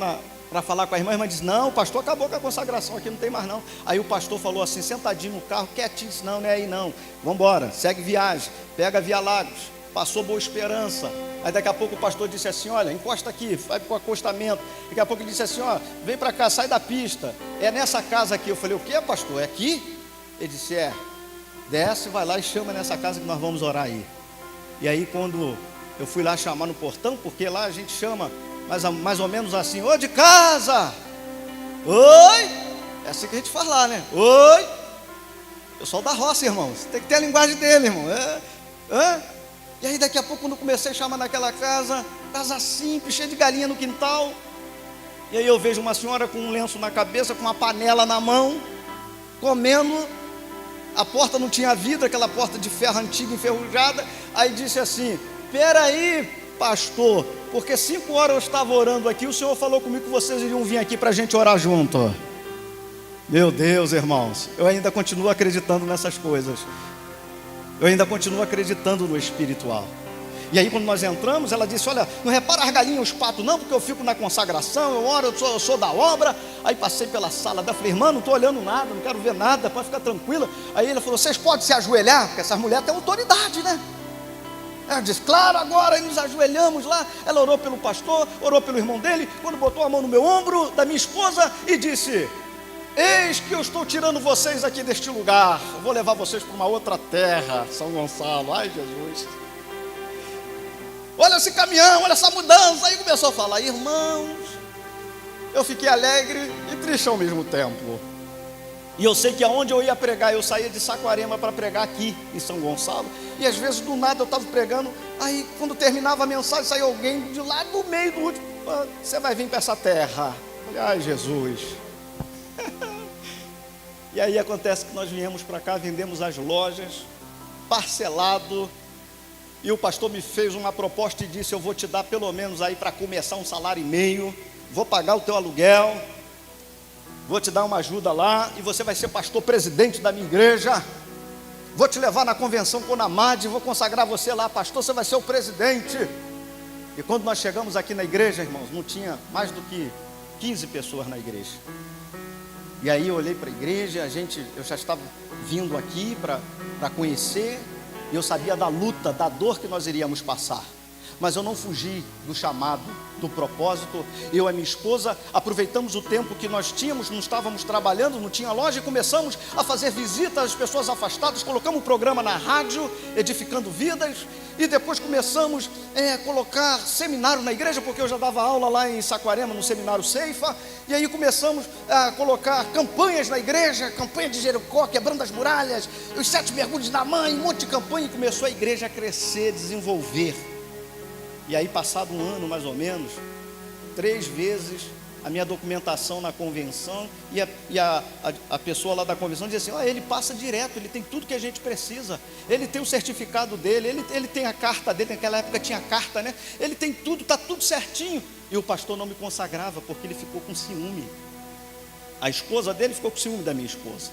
para falar com a irmã disse: não, o pastor acabou com a consagração aqui, não tem mais não. Aí o pastor falou assim, sentadinho no carro, quietinho: não, não é aí não, vamos embora, segue viagem, pega Via Lagos. Passou Boa Esperança. Aí daqui a pouco o pastor disse assim: olha, encosta aqui, vai para o acostamento. Daqui a pouco ele disse assim: ó, vem para cá, sai da pista, é nessa casa aqui. Eu falei: o que, pastor, é aqui? Ele disse: é, desce, vai lá e chama nessa casa que nós vamos orar aí. E aí quando eu fui lá chamar no portão, porque lá a gente chama mais ou menos assim: ô de casa, oi, é assim que a gente fala lá, né? Oi, pessoal da roça, irmão, você tem que ter a linguagem dele, irmão. E aí daqui a pouco, quando eu comecei a chamar naquela casa simples, cheia de galinha no quintal, e aí eu vejo uma senhora com um lenço na cabeça, com uma panela na mão, comendo. A porta não tinha vidro, aquela porta de ferro antiga, enferrujada. Aí disse assim: peraí, pastor, porque 5 horas eu estava orando aqui, o senhor falou comigo que vocês iriam vir aqui para a gente orar junto. Meu Deus, irmãos, eu ainda continuo acreditando nessas coisas. Eu ainda continuo acreditando no espiritual. E aí quando nós entramos, ela disse, olha, não repara as galinhas, os patos não, porque eu fico na consagração, eu oro, eu sou da obra. Aí passei pela sala dela, falei, irmã, não estou olhando nada, não quero ver nada, pode ficar tranquila. Aí ela falou, vocês podem se ajoelhar, porque essas mulheres têm autoridade, né? Ela disse, claro, agora aí nos ajoelhamos lá. Ela orou pelo pastor, orou pelo irmão dele, quando botou a mão no meu ombro, da minha esposa, e disse, eis que eu estou tirando vocês aqui deste lugar, eu vou levar vocês para uma outra terra, São Gonçalo. Ai, Jesus, olha esse caminhão, olha essa mudança. Aí começou a falar, irmãos, eu fiquei alegre e triste ao mesmo tempo. E eu sei que aonde eu ia pregar, eu saía de Saquarema para pregar aqui em São Gonçalo, e às vezes do nada eu estava pregando, aí quando terminava a mensagem, saía alguém de lá do meio do último, você vai vir para essa terra. Eu falei, ai, Jesus. E aí acontece que nós viemos para cá, vendemos as lojas, parcelado, e o pastor me fez uma proposta e disse, eu vou te dar pelo menos aí para começar 1,5 salário, vou pagar o teu aluguel, vou te dar uma ajuda lá, e você vai ser pastor presidente da minha igreja, vou te levar na convenção Conamad, vou consagrar você lá, pastor, você vai ser o presidente. E quando nós chegamos aqui na igreja, irmãos, não tinha mais do que 15 pessoas na igreja. E aí eu olhei para a igreja, eu já estava vindo aqui para conhecer, e eu sabia da luta, da dor que nós iríamos passar. Mas eu não fugi do chamado, do propósito. Eu e minha esposa aproveitamos o tempo que nós tínhamos, não estávamos trabalhando, não tinha loja, e começamos a fazer visitas às pessoas afastadas. Colocamos um programa na rádio, Edificando Vidas, e depois começamos a colocar seminário na igreja, porque eu já dava aula lá em Saquarema, no seminário Ceifa. E aí começamos a colocar campanhas na igreja, campanha de Jericó, quebrando as muralhas, os 7 mergulhos da mãe, um monte de campanha, e começou a igreja a crescer, desenvolver. E aí, passado um ano mais ou menos, 3 vezes a minha documentação na convenção, e a pessoa lá da convenção dizia assim, ele passa direto, ele tem tudo que a gente precisa, ele tem o certificado dele, ele tem a carta dele, naquela época tinha carta, né? Ele tem tudo, está tudo certinho. E o pastor não me consagrava, porque ele ficou com ciúme. A esposa dele ficou com ciúme da minha esposa.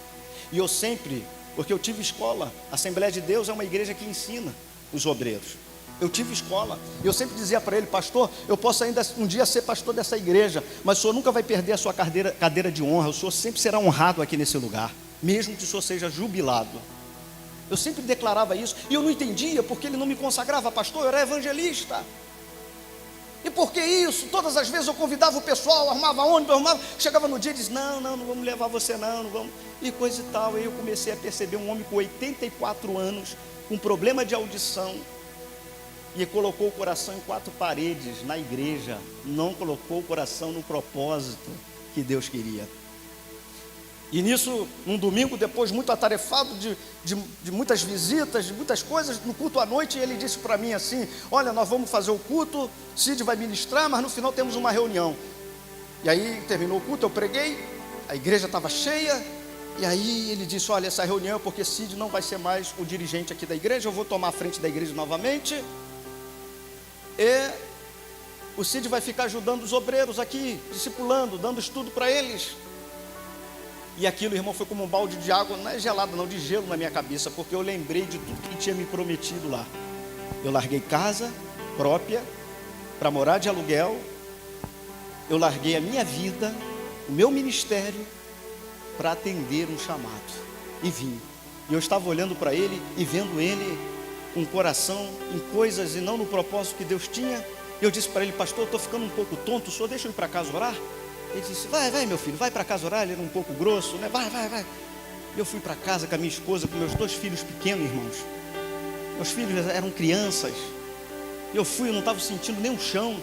E eu sempre, porque eu tive escola, a Assembleia de Deus é uma igreja que ensina os obreiros. Eu tive escola, e eu sempre dizia para ele, pastor, eu posso ainda um dia ser pastor dessa igreja, mas o senhor nunca vai perder a sua cadeira de honra, o senhor sempre será honrado aqui nesse lugar, mesmo que o senhor seja jubilado. Eu sempre declarava isso, e eu não entendia porque ele não me consagrava pastor, eu era evangelista. E por que isso? Todas as vezes eu convidava o pessoal, armava ônibus, chegava no dia e dizia, não vamos levar você não vamos, e coisa e tal. Aí eu comecei a perceber um homem com 84 anos, com problema de audição, e colocou o coração em 4 paredes na igreja, não colocou o coração no propósito que Deus queria. E nisso, um domingo depois, muito atarefado de muitas visitas, de muitas coisas, no culto à noite, ele disse para mim assim, olha, nós vamos fazer o culto, Cid vai ministrar, mas no final temos uma reunião. E aí terminou o culto, eu preguei, a igreja estava cheia, e aí ele disse, olha, essa reunião é porque Cid não vai ser mais o dirigente aqui da igreja, eu vou tomar a frente da igreja novamente, e o Cid vai ficar ajudando os obreiros aqui, discipulando, dando estudo para eles. E aquilo, irmão, foi como um balde de água, não é gelado não, de gelo na minha cabeça, porque eu lembrei de tudo que ele tinha me prometido lá. Eu larguei casa própria para morar de aluguel, eu larguei a minha vida, o meu ministério, para atender um chamado, e vim. E eu estava olhando para ele e vendo ele com o coração em coisas e não no propósito que Deus tinha. Eu disse para ele, pastor, eu estou ficando um pouco tonto, o senhor deixa eu ir para casa orar? Ele disse, vai meu filho, vai para casa orar. Ele era um pouco grosso, né? Vai. Eu fui para casa com a minha esposa, com meus 2 filhos pequenos, irmãos. Meus filhos eram crianças. Eu não estava sentindo nem o chão,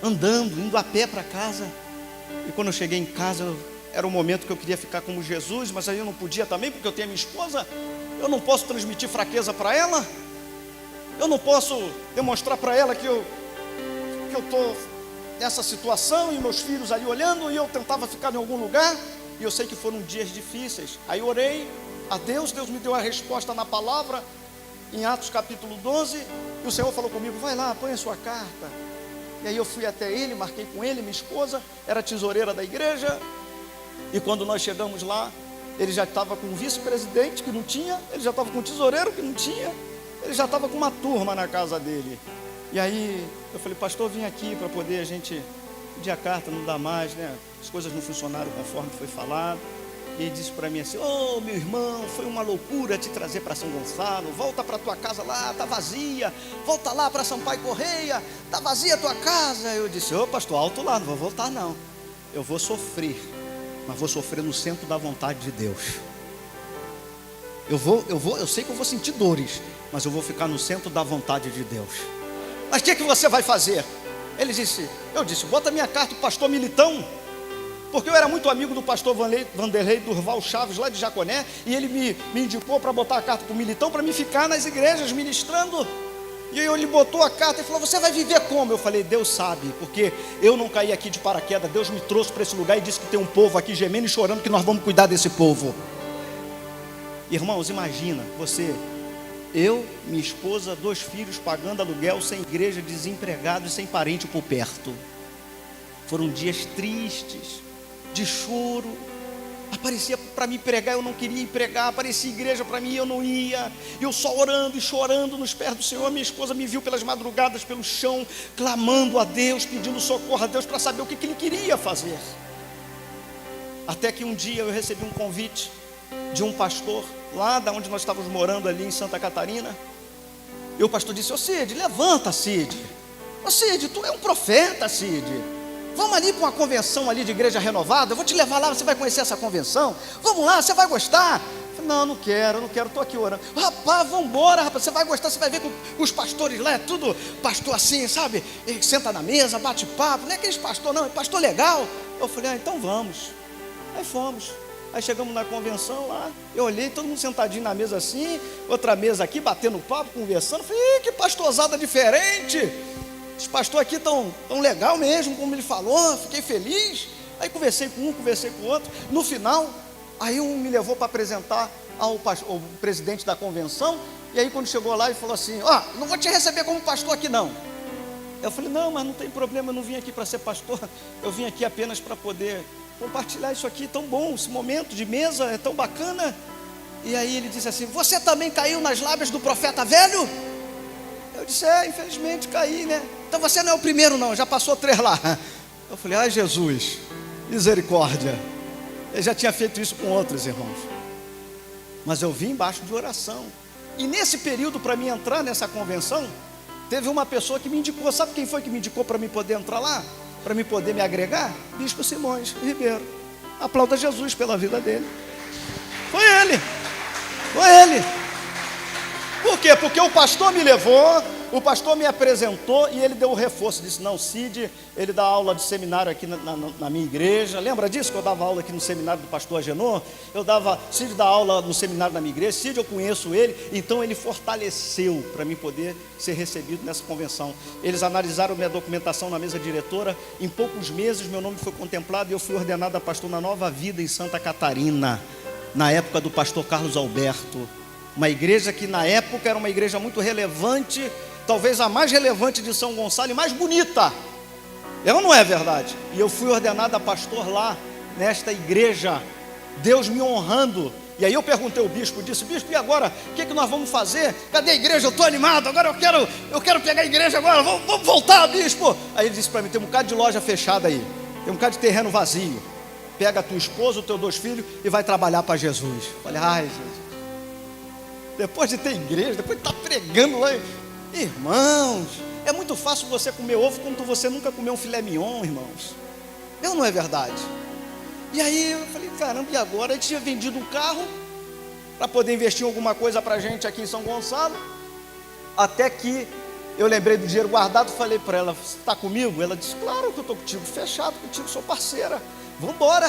andando, indo a pé para casa. E quando eu cheguei em casa, era o momento que eu queria ficar como Jesus, mas aí eu não podia também, porque eu tenho a minha esposa. Eu não posso transmitir fraqueza para ela, eu não posso demonstrar para ela que eu estou nessa situação, e meus filhos ali olhando, e eu tentava ficar em algum lugar, e eu sei que foram dias difíceis. Aí orei a Deus, Deus me deu a resposta na palavra, em Atos capítulo 12, e o Senhor falou comigo, vai lá, põe a sua carta. E aí eu fui até ele, marquei com ele, minha esposa, era tesoureira da igreja, E quando nós chegamos lá, ele já estava com um vice-presidente que não tinha, ele já estava com um tesoureiro que não tinha, ele já estava com uma turma na casa dele. E aí eu falei, pastor, vim aqui para poder a gente pedir a carta, não dá mais, né? As coisas não funcionaram conforme foi falado. E ele disse para mim assim, ô meu irmão, foi uma loucura te trazer para São Gonçalo, volta para tua casa lá, está vazia, volta lá para Sampaio Correia, está vazia a tua casa. Eu disse, ô pastor, alto lá, não vou voltar não, eu vou sofrer, mas vou sofrer no centro da vontade de Deus. Eu sei que eu vou sentir dores, mas eu vou ficar no centro da vontade de Deus. Mas o que você vai fazer? Eu disse, bota minha carta para o pastor Militão, porque eu era muito amigo do pastor Vanderlei Durval Chaves, lá de Jaconé, e ele me indicou para botar a carta para o Militão, para mim ficar nas igrejas ministrando. E ele botou a carta e falou, você vai viver como? Eu falei, Deus sabe, porque eu não caí aqui de paraquedas, Deus me trouxe para esse lugar e disse que tem um povo aqui gemendo e chorando, que nós vamos cuidar desse povo. Irmãos, imagina, eu, minha esposa, 2 filhos pagando aluguel, sem igreja, desempregado e sem parente por perto. Foram dias tristes, de choro. Aparecia para mim pregar, eu não queria ir pregar. Aparecia igreja para mim, eu não ia. Eu só orando e chorando nos pés do Senhor. Minha esposa me viu pelas madrugadas, pelo chão, clamando a Deus, pedindo socorro a Deus para saber o que Ele queria fazer. Até que um dia eu recebi um convite de um pastor, lá da onde nós estávamos morando, ali em Santa Catarina. E o pastor disse, ô Cid, levanta Cid. Ô Cid, tu é um profeta, Cid. Vamos ali para uma convenção ali de igreja renovada, eu vou te levar lá, você vai conhecer essa convenção. Vamos lá, você vai gostar. Eu falei, não quero, estou aqui orando. Rapaz, vamos embora, rapaz, você vai gostar, você vai ver que os pastores lá, é tudo pastor assim, sabe? Ele senta na mesa, bate papo, não é aqueles pastor não, é pastor legal. Eu falei, então vamos. Aí fomos. Aí chegamos na convenção lá, eu olhei, todo mundo sentadinho na mesa assim, outra mesa aqui, batendo papo, conversando. Falei, que pastorzada diferente. Os pastores aqui tão legal mesmo, como ele falou, fiquei feliz. Aí conversei com um, conversei com o outro. No final, aí um me levou para apresentar ao presidente da convenção. E aí quando chegou lá, ele falou assim, não vou te receber como pastor aqui não. Eu falei, não, mas não tem problema, eu não vim aqui para ser pastor. Eu vim aqui apenas para poder compartilhar isso aqui, tão bom, esse momento de mesa é tão bacana. E aí ele disse assim, você também caiu nas lábias do profeta velho? Eu disse, infelizmente caí, né? Então você não é o primeiro não, já passou 3 lá. Eu falei, ai Jesus, misericórdia. Eu já tinha feito isso com outros irmãos, mas eu vim embaixo de oração. E nesse período, para mim entrar nessa convenção, teve uma pessoa que me indicou. Sabe quem foi que me indicou para mim poder entrar lá? Para mim poder me agregar? Bispo Simões Ribeiro. Aplauda Jesus pela vida dele. Foi ele. Por quê? Porque o pastor me levou, o pastor me apresentou e ele deu o reforço. Disse, não, Cid, ele dá aula de seminário aqui na minha igreja. Lembra disso que eu dava aula aqui no seminário do pastor Agenor? Cid dá aula no seminário da minha igreja. Cid, eu conheço ele. Então ele fortaleceu para mim poder ser recebido nessa convenção. Eles analisaram minha documentação na mesa diretora. Em poucos meses meu nome foi contemplado e eu fui ordenado a pastor na Nova Vida em Santa Catarina, na época do pastor Carlos Alberto. Uma igreja que na época era uma igreja muito relevante, talvez a mais relevante de São Gonçalo e mais bonita. Não é verdade? E eu fui ordenado a pastor lá, nesta igreja, Deus me honrando. E aí eu perguntei ao bispo, disse, bispo, e agora? O que nós vamos fazer? Cadê a igreja? Eu estou animado, agora eu quero pegar a igreja agora, vamos voltar, bispo. Aí ele disse para mim, tem um bocado de loja fechada aí, tem um bocado de terreno vazio. Pega a tua esposa, os teus 2 filhos e vai trabalhar para Jesus. Falei, ai Jesus, depois de ter igreja, depois de estar pregando lá, irmãos, é muito fácil você comer ovo quando você nunca comeu um filé mignon, irmãos. Não é verdade? E aí eu falei, caramba, e agora? A gente tinha vendido um carro para poder investir em alguma coisa para a gente aqui em São Gonçalo. Até que eu lembrei do dinheiro guardado, falei para ela, você está comigo? Ela disse, claro que eu estou contigo, fechado contigo, sou parceira, vamos embora.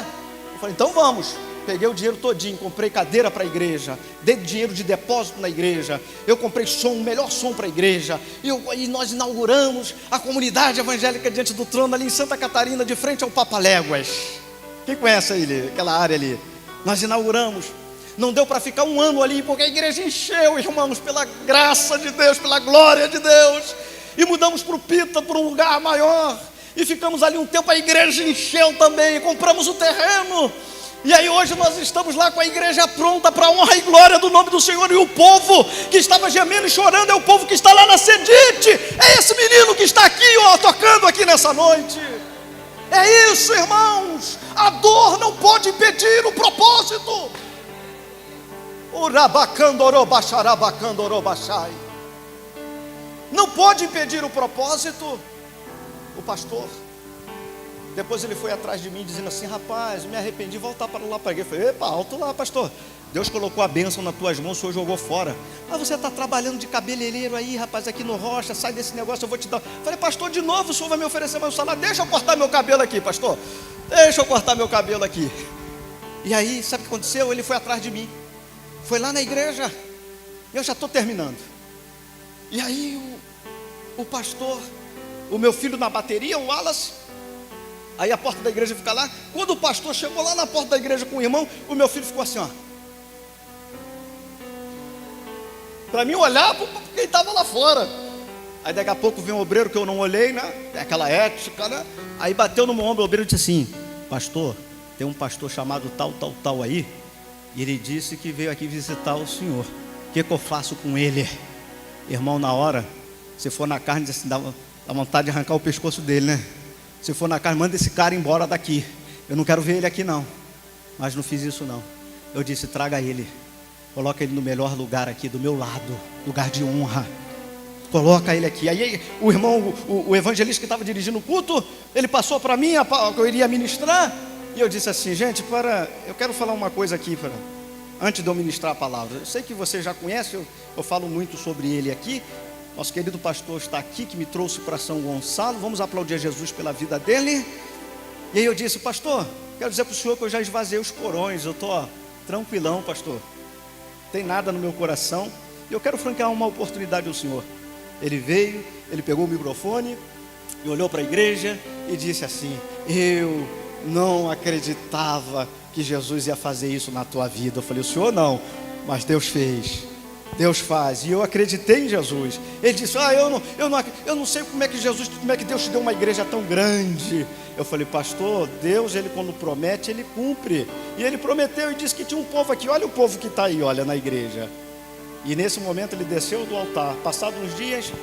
Eu falei, então vamos. Peguei o dinheiro todinho, comprei cadeira para a igreja, dei dinheiro de depósito na igreja, eu comprei som, o melhor som para a igreja, e nós inauguramos a comunidade evangélica diante do trono ali em Santa Catarina, de frente ao Papaléguas. Quem conhece ali, aquela área ali? Nós inauguramos. Não deu para ficar 1 ano ali, porque a igreja encheu, irmãos, pela graça de Deus, pela glória de Deus. E mudamos para o Pita, para um lugar maior, e ficamos ali um tempo, a igreja encheu também, compramos o terreno. E aí hoje nós estamos lá com a igreja pronta para a honra e glória do nome do Senhor. E o povo que estava gemendo e chorando é o povo que está lá na Sedite. É esse menino que está aqui, ó, tocando aqui nessa noite. É isso, irmãos. A dor não pode impedir o propósito. Não pode impedir o propósito. O pastor, depois ele foi atrás de mim dizendo assim: rapaz, me arrependi, voltar para lá para a igreja. Eu falei: epa, alto lá, pastor, Deus colocou a bênção nas tuas mãos, o Senhor jogou fora. Mas você está trabalhando de cabeleireiro aí, rapaz, aqui no Rocha, sai desse negócio, eu vou te dar. Eu falei: pastor, de novo o senhor vai me oferecer mais um salário? Deixa eu cortar meu cabelo aqui, pastor, deixa eu cortar meu cabelo aqui. E aí, sabe o que aconteceu? Ele foi atrás de mim, foi lá na igreja. Eu já estou terminando. E aí o pastor, o meu filho na bateria, o Wallace, aí a porta da igreja fica lá. Quando o pastor chegou lá na porta da igreja com o irmão, o meu filho ficou assim, ó, para mim olhar para quem estava lá fora. Aí daqui a pouco veio um obreiro que eu não olhei, né? É aquela ética, né? Aí bateu no meu ombro, o obreiro disse assim: pastor, tem um pastor chamado tal aí, e ele disse que veio aqui visitar o senhor. O que eu faço com ele? Irmão, na hora, se for na carne, assim, dá vontade de arrancar o pescoço dele, né? Se for na carne, manda esse cara embora daqui. Eu não quero ver ele aqui não. Mas não fiz isso não. Eu disse: traga ele, coloca ele no melhor lugar aqui, do meu lado, lugar de honra. Coloca ele aqui. Aí o irmão, o evangelista que estava dirigindo o culto, ele passou para mim, que eu iria ministrar. E eu disse assim: gente, eu quero falar uma coisa aqui, antes de eu ministrar a palavra. Eu sei que você já conhece, eu falo muito sobre ele aqui. Nosso querido pastor está aqui, que me trouxe para São Gonçalo. Vamos aplaudir a Jesus pela vida dele. E aí eu disse: pastor, quero dizer para o senhor que eu já esvaziei os porões. Eu estou tranquilão, pastor, não tem nada no meu coração. E eu quero franquear uma oportunidade ao senhor. Ele veio, ele pegou o microfone e olhou para a igreja e disse assim: eu não acreditava que Jesus ia fazer isso na tua vida. Eu falei: o senhor não, mas Deus fez, Deus faz. E eu acreditei em Jesus. Ele disse: eu não sei como é que Deus te deu uma igreja tão grande. Eu falei: pastor, Deus, ele quando promete, ele cumpre. E ele prometeu e disse que tinha um povo aqui. Olha o povo que está aí, olha, na igreja. E nesse momento ele desceu do altar. Passados uns dias,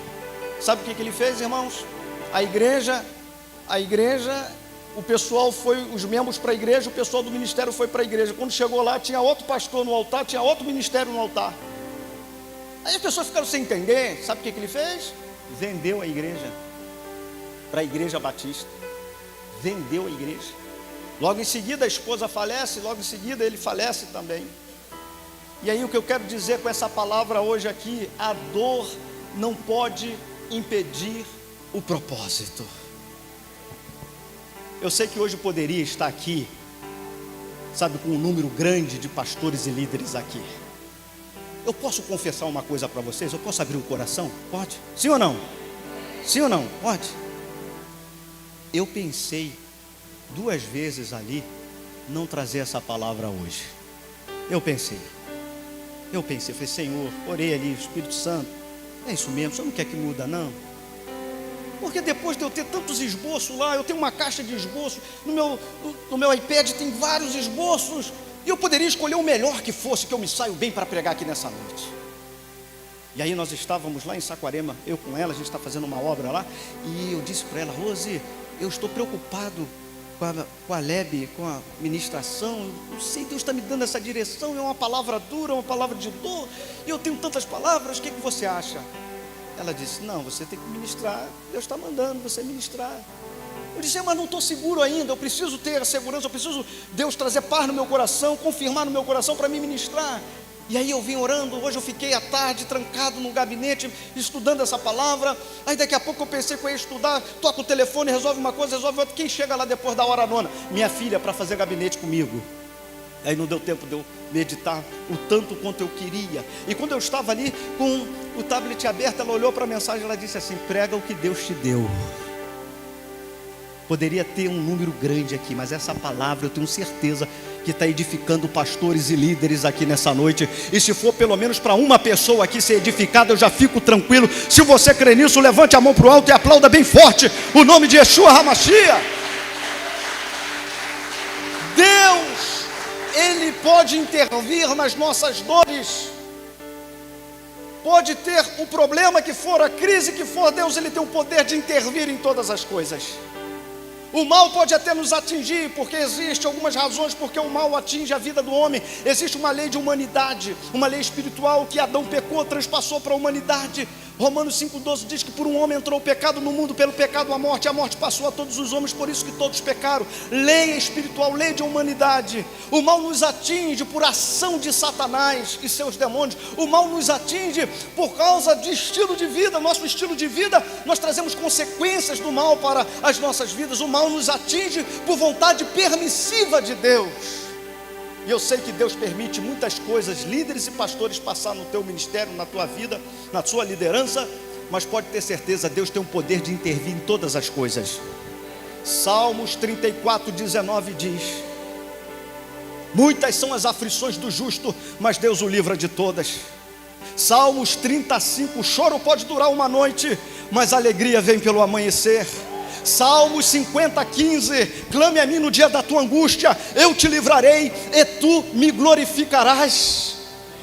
sabe o que ele fez, irmãos? A igreja, o pessoal foi, os membros para a igreja, o pessoal do ministério foi para a igreja. Quando chegou lá, tinha outro pastor no altar, tinha outro ministério no altar. Aí as pessoas ficaram sem entender. Sabe o que ele fez? Vendeu a igreja para a igreja batista. Vendeu a igreja. Logo em seguida a esposa falece, logo em seguida ele falece também. E aí o que eu quero dizer com essa palavra hoje aqui: a dor não pode impedir o propósito. Eu sei que hoje poderia estar aqui, sabe, com um número grande de pastores e líderes aqui. Eu posso confessar uma coisa para vocês? Eu posso abrir o coração? Pode? Sim ou não? Sim ou não? Pode? Eu pensei 2 vezes ali não trazer essa palavra hoje. Eu falei: Senhor, orei ali, Espírito Santo, é isso mesmo, o senhor não quer que muda não? Porque depois de eu ter tantos esboços lá, eu tenho uma caixa de esboços, no meu iPad tem vários esboços, e eu poderia escolher o melhor que fosse, que eu me saio bem para pregar aqui nessa noite. E aí nós estávamos lá em Saquarema, eu com ela, a gente está fazendo uma obra lá, e eu disse para ela: Rose, eu estou preocupado com a Lebe, com a ministração. Eu não sei, Deus está me dando essa direção, é uma palavra dura, uma palavra de dor, e eu tenho tantas palavras, o que você acha? Ela disse: não, você tem que ministrar, Deus está mandando você ministrar. Eu disse: mas não estou seguro ainda, eu preciso ter a segurança, eu preciso Deus trazer paz no meu coração, confirmar no meu coração para me ministrar. E aí eu vim orando. Hoje eu fiquei à tarde trancado no gabinete estudando essa palavra. Aí daqui a pouco eu pensei que eu ia estudar, toca o telefone, resolve uma coisa, resolve outra. Quem chega lá depois da hora nona? Minha filha, para fazer gabinete comigo. Aí não deu tempo de eu meditar o tanto quanto eu queria. E quando eu estava ali com o tablet aberto, ela olhou para a mensagem e ela disse assim: prega o que Deus te deu. Poderia ter um número grande aqui, mas essa palavra eu tenho certeza que está edificando pastores e líderes aqui nessa noite. E se for pelo menos para uma pessoa aqui ser edificada, eu já fico tranquilo. Se você crê nisso, levante a mão para o alto e aplauda bem forte o nome de Yeshua HaMashiach. Deus pode intervir nas nossas dores. Pode ter o problema que for, a crise que for, Deus ele tem o poder de intervir em todas as coisas. O mal pode até nos atingir, porque existem algumas razões porque o mal atinge a vida do homem. Existe uma lei de humanidade, uma lei espiritual que Adão pecou, transpassou para a humanidade. Romanos 5,12 diz que por um homem entrou o pecado no mundo, pelo pecado a morte passou a todos os homens, por isso que todos pecaram. Lei espiritual, lei de humanidade. O mal nos atinge por ação de Satanás e seus demônios. O mal nos atinge por causa de estilo de vida. Nosso estilo de vida, nós trazemos consequências do mal para as nossas vidas. O mal nos atinge por vontade permissiva de Deus. E eu sei que Deus permite muitas coisas, líderes e pastores passar no teu ministério, na tua vida, na sua liderança, mas pode ter certeza, Deus tem o poder de intervir em todas as coisas. Salmos 34:19 diz: muitas são as aflições do justo, mas Deus o livra de todas. Salmos 35, o choro pode durar uma noite, mas a alegria vem pelo amanhecer. Salmos 50:15, clame a mim no dia da tua angústia, eu te livrarei e tu me glorificarás.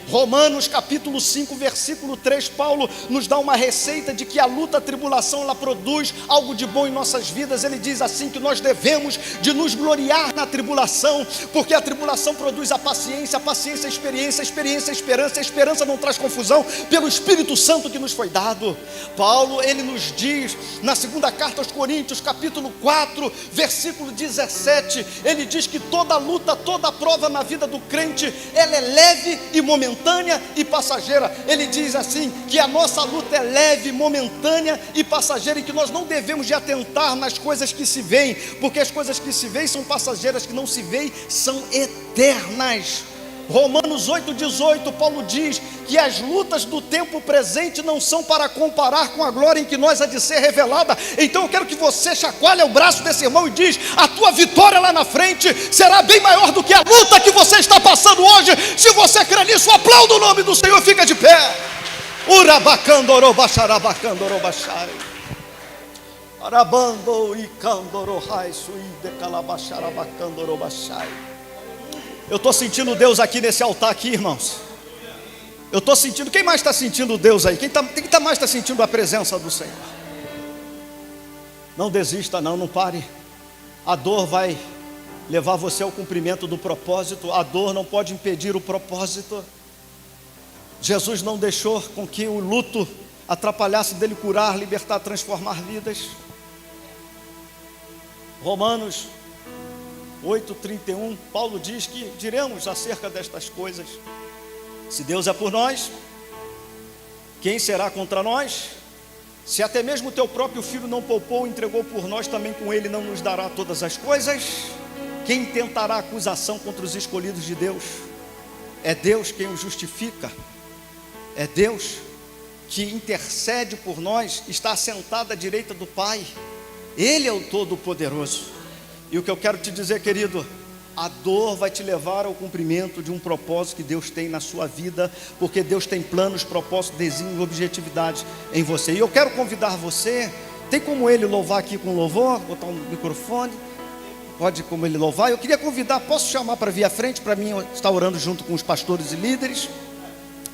Romanos capítulo 5, versículo 3, Paulo nos dá uma receita de que a luta, a tribulação, ela produz algo de bom em nossas vidas. Ele diz assim que nós devemos de nos gloriar na tribulação, porque a tribulação produz a paciência a experiência, a experiência a esperança, a esperança não traz confusão, pelo Espírito Santo que nos foi dado. Paulo, ele nos diz, na segunda carta aos Coríntios, capítulo 4, versículo 17, ele diz que toda luta, toda prova na vida do crente, ela é leve e momentânea e passageira. Ele diz assim, que a nossa luta é leve, momentânea e passageira, e que nós não devemos de atentar nas coisas que se veem, porque as coisas que se veem são passageiras, que não se veem são eternas. Romanos 8:18, Paulo diz que as lutas do tempo presente não são para comparar com a glória em que nós há de ser revelada. Então eu quero que você chacoalhe o braço desse irmão e diz: a tua vitória lá na frente será bem maior do que a luta que você está passando hoje. Se você crê nisso, aplauda o nome do Senhor, fica de pé. Urabacandorobacharabacandorobachai arabando e candorohai suide calabacharabacandorobachai. Eu estou sentindo Deus aqui nesse altar aqui, irmãos. Eu estou sentindo, quem mais está sentindo Deus aí? Quem mais está sentindo a presença do Senhor? Não desista não, não pare. A dor vai levar você ao cumprimento do propósito. A dor não pode impedir o propósito. Jesus não deixou com que o luto atrapalhasse dele curar, libertar, transformar vidas. Romanos 8:31, Paulo diz que diremos acerca destas coisas: se Deus é por nós, quem será contra nós? Se até mesmo o teu próprio filho não poupou, entregou por nós, também com ele não nos dará todas as coisas? Quem tentará acusação contra os escolhidos de Deus? É Deus quem os justifica, é Deus que intercede por nós, está assentado à direita do Pai. Ele é o Todo-Poderoso. E o que eu quero te dizer, querido, a dor vai te levar ao cumprimento de um propósito que Deus tem na sua vida, porque Deus tem planos, propósitos, desígnios, objetividades em você. E eu quero convidar você, tem como ele louvar aqui com louvor, botar um microfone, pode como ele louvar. Eu queria convidar, posso chamar para vir à frente, para mim estar orando junto com os pastores e líderes?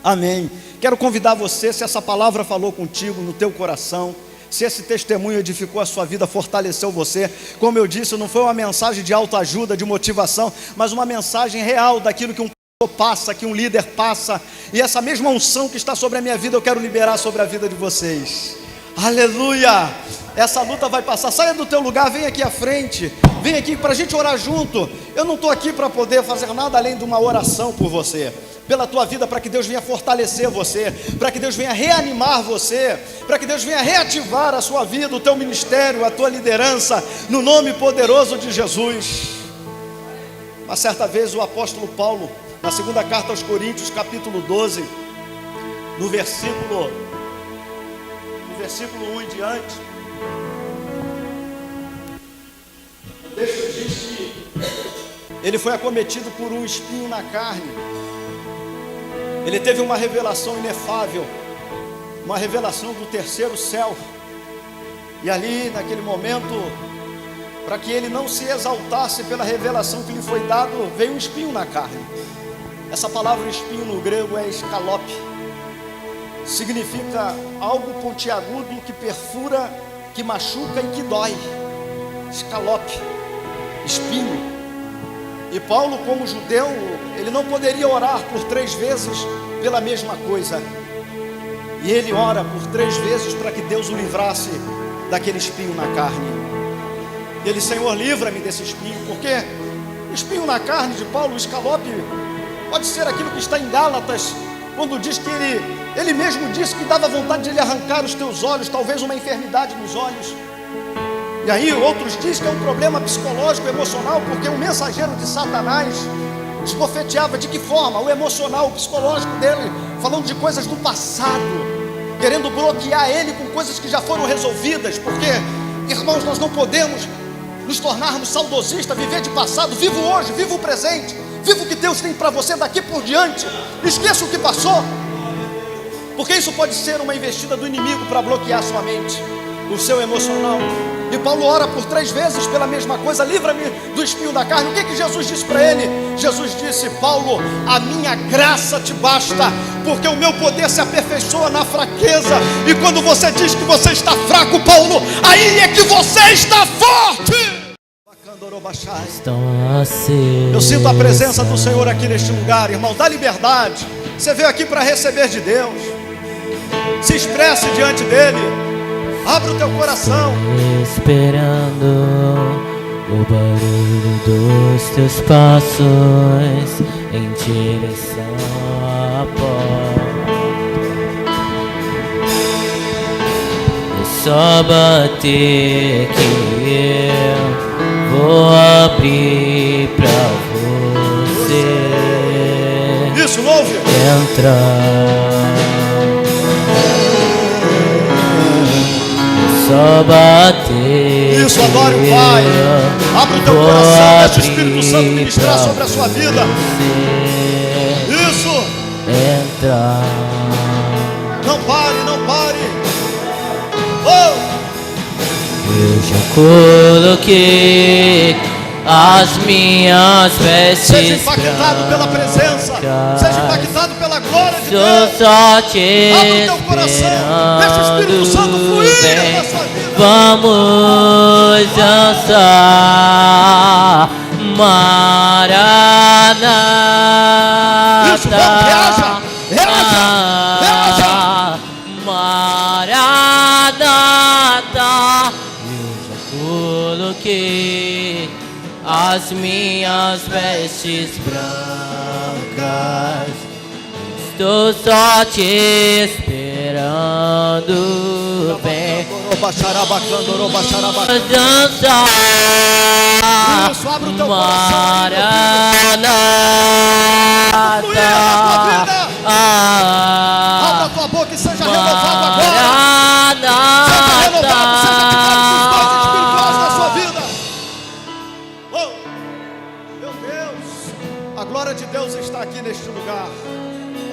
Amém. Quero convidar você, se essa palavra falou contigo no teu coração, se esse testemunho edificou a sua vida, fortaleceu você, como eu disse, não foi uma mensagem de autoajuda, de motivação, mas uma mensagem real daquilo que um pastor passa, que um líder passa, e essa mesma unção que está sobre a minha vida, eu quero liberar sobre a vida de vocês. Aleluia! Essa luta vai passar. Saia do teu lugar, vem aqui à frente, vem aqui para a gente orar junto. Eu não estou aqui para poder fazer nada além de uma oração por você, pela tua vida, para que Deus venha fortalecer você, para que Deus venha reanimar você, para que Deus venha reativar a sua vida, o teu ministério, a tua liderança, no nome poderoso de Jesus. Uma certa vez o apóstolo Paulo, na segunda carta aos Coríntios, capítulo 12, no versículo 1 em diante, o texto diz que ele foi acometido por um espinho na carne. Ele teve uma revelação inefável, uma revelação do terceiro céu. E ali, naquele momento, para que ele não se exaltasse pela revelação que lhe foi dado, veio um espinho na carne. Essa palavra espinho no grego é escalope. Significa algo pontiagudo que perfura, que machuca e que dói. Escalope, espinho. E Paulo, como judeu, ele não poderia orar por 3 vezes pela mesma coisa. E ele ora por 3 vezes para que Deus o livrasse daquele espinho na carne. E ele: Senhor, livra-me desse espinho, porque o espinho na carne de Paulo, o escalope, pode ser aquilo que está em Gálatas, quando diz que ele mesmo disse que dava vontade de ele arrancar os teus olhos, talvez uma enfermidade nos olhos. E aí outros dizem que é um problema psicológico, emocional, porque o mensageiro de Satanás esbofeteava de que forma? O emocional, o psicológico dele, falando de coisas do passado, querendo bloquear ele com coisas que já foram resolvidas. Porque, irmãos, nós não podemos nos tornarmos saudosistas, viver de passado. Viva o hoje, viva o presente, viva o que Deus tem para você daqui por diante. Esqueça o que passou, porque isso pode ser uma investida do inimigo para bloquear sua mente, o seu emocional. E Paulo ora por 3 vezes pela mesma coisa: livra-me do espinho da carne. O que Jesus disse para ele? Jesus disse: Paulo, a minha graça te basta, porque o meu poder se aperfeiçoa na fraqueza. E quando você diz que você está fraco, Paulo, aí é que você está forte. Eu sinto a presença do Senhor aqui neste lugar, irmão. Dá liberdade. Você veio aqui para receber de Deus. Se expresse diante dele. Abra o teu coração. Esperando o barulho dos teus passos em direção à porta. É só bater que eu vou abrir pra você. Isso, louve. Entrar. Só bater. Isso, adore o Pai. Abre o teu coração, deixa o Espírito Santo ministrar sobre a sua vida. Isso. Entrar. Não pare, não pare. Oh. Eu já coloquei as minhas vestes. Seja impactado pela presença, seja impactado pela glória de Deus. Estou só te abre o teu coração, deixa o Espírito Santo fluir na sua vida. Vamos dançar Maranata. Isso, vamos, reaja, reaja. Maranata. Eu já coloquei as minhas vestes brancas. Estou só te esperando. Vem dançar. Isso, abre o teu Maranata. Abra a tua boca e seja renovado agora. Seja renovado, seja ativado com os dons espirituais da sua vida. Oh, meu Deus, a glória de Deus está aqui neste lugar.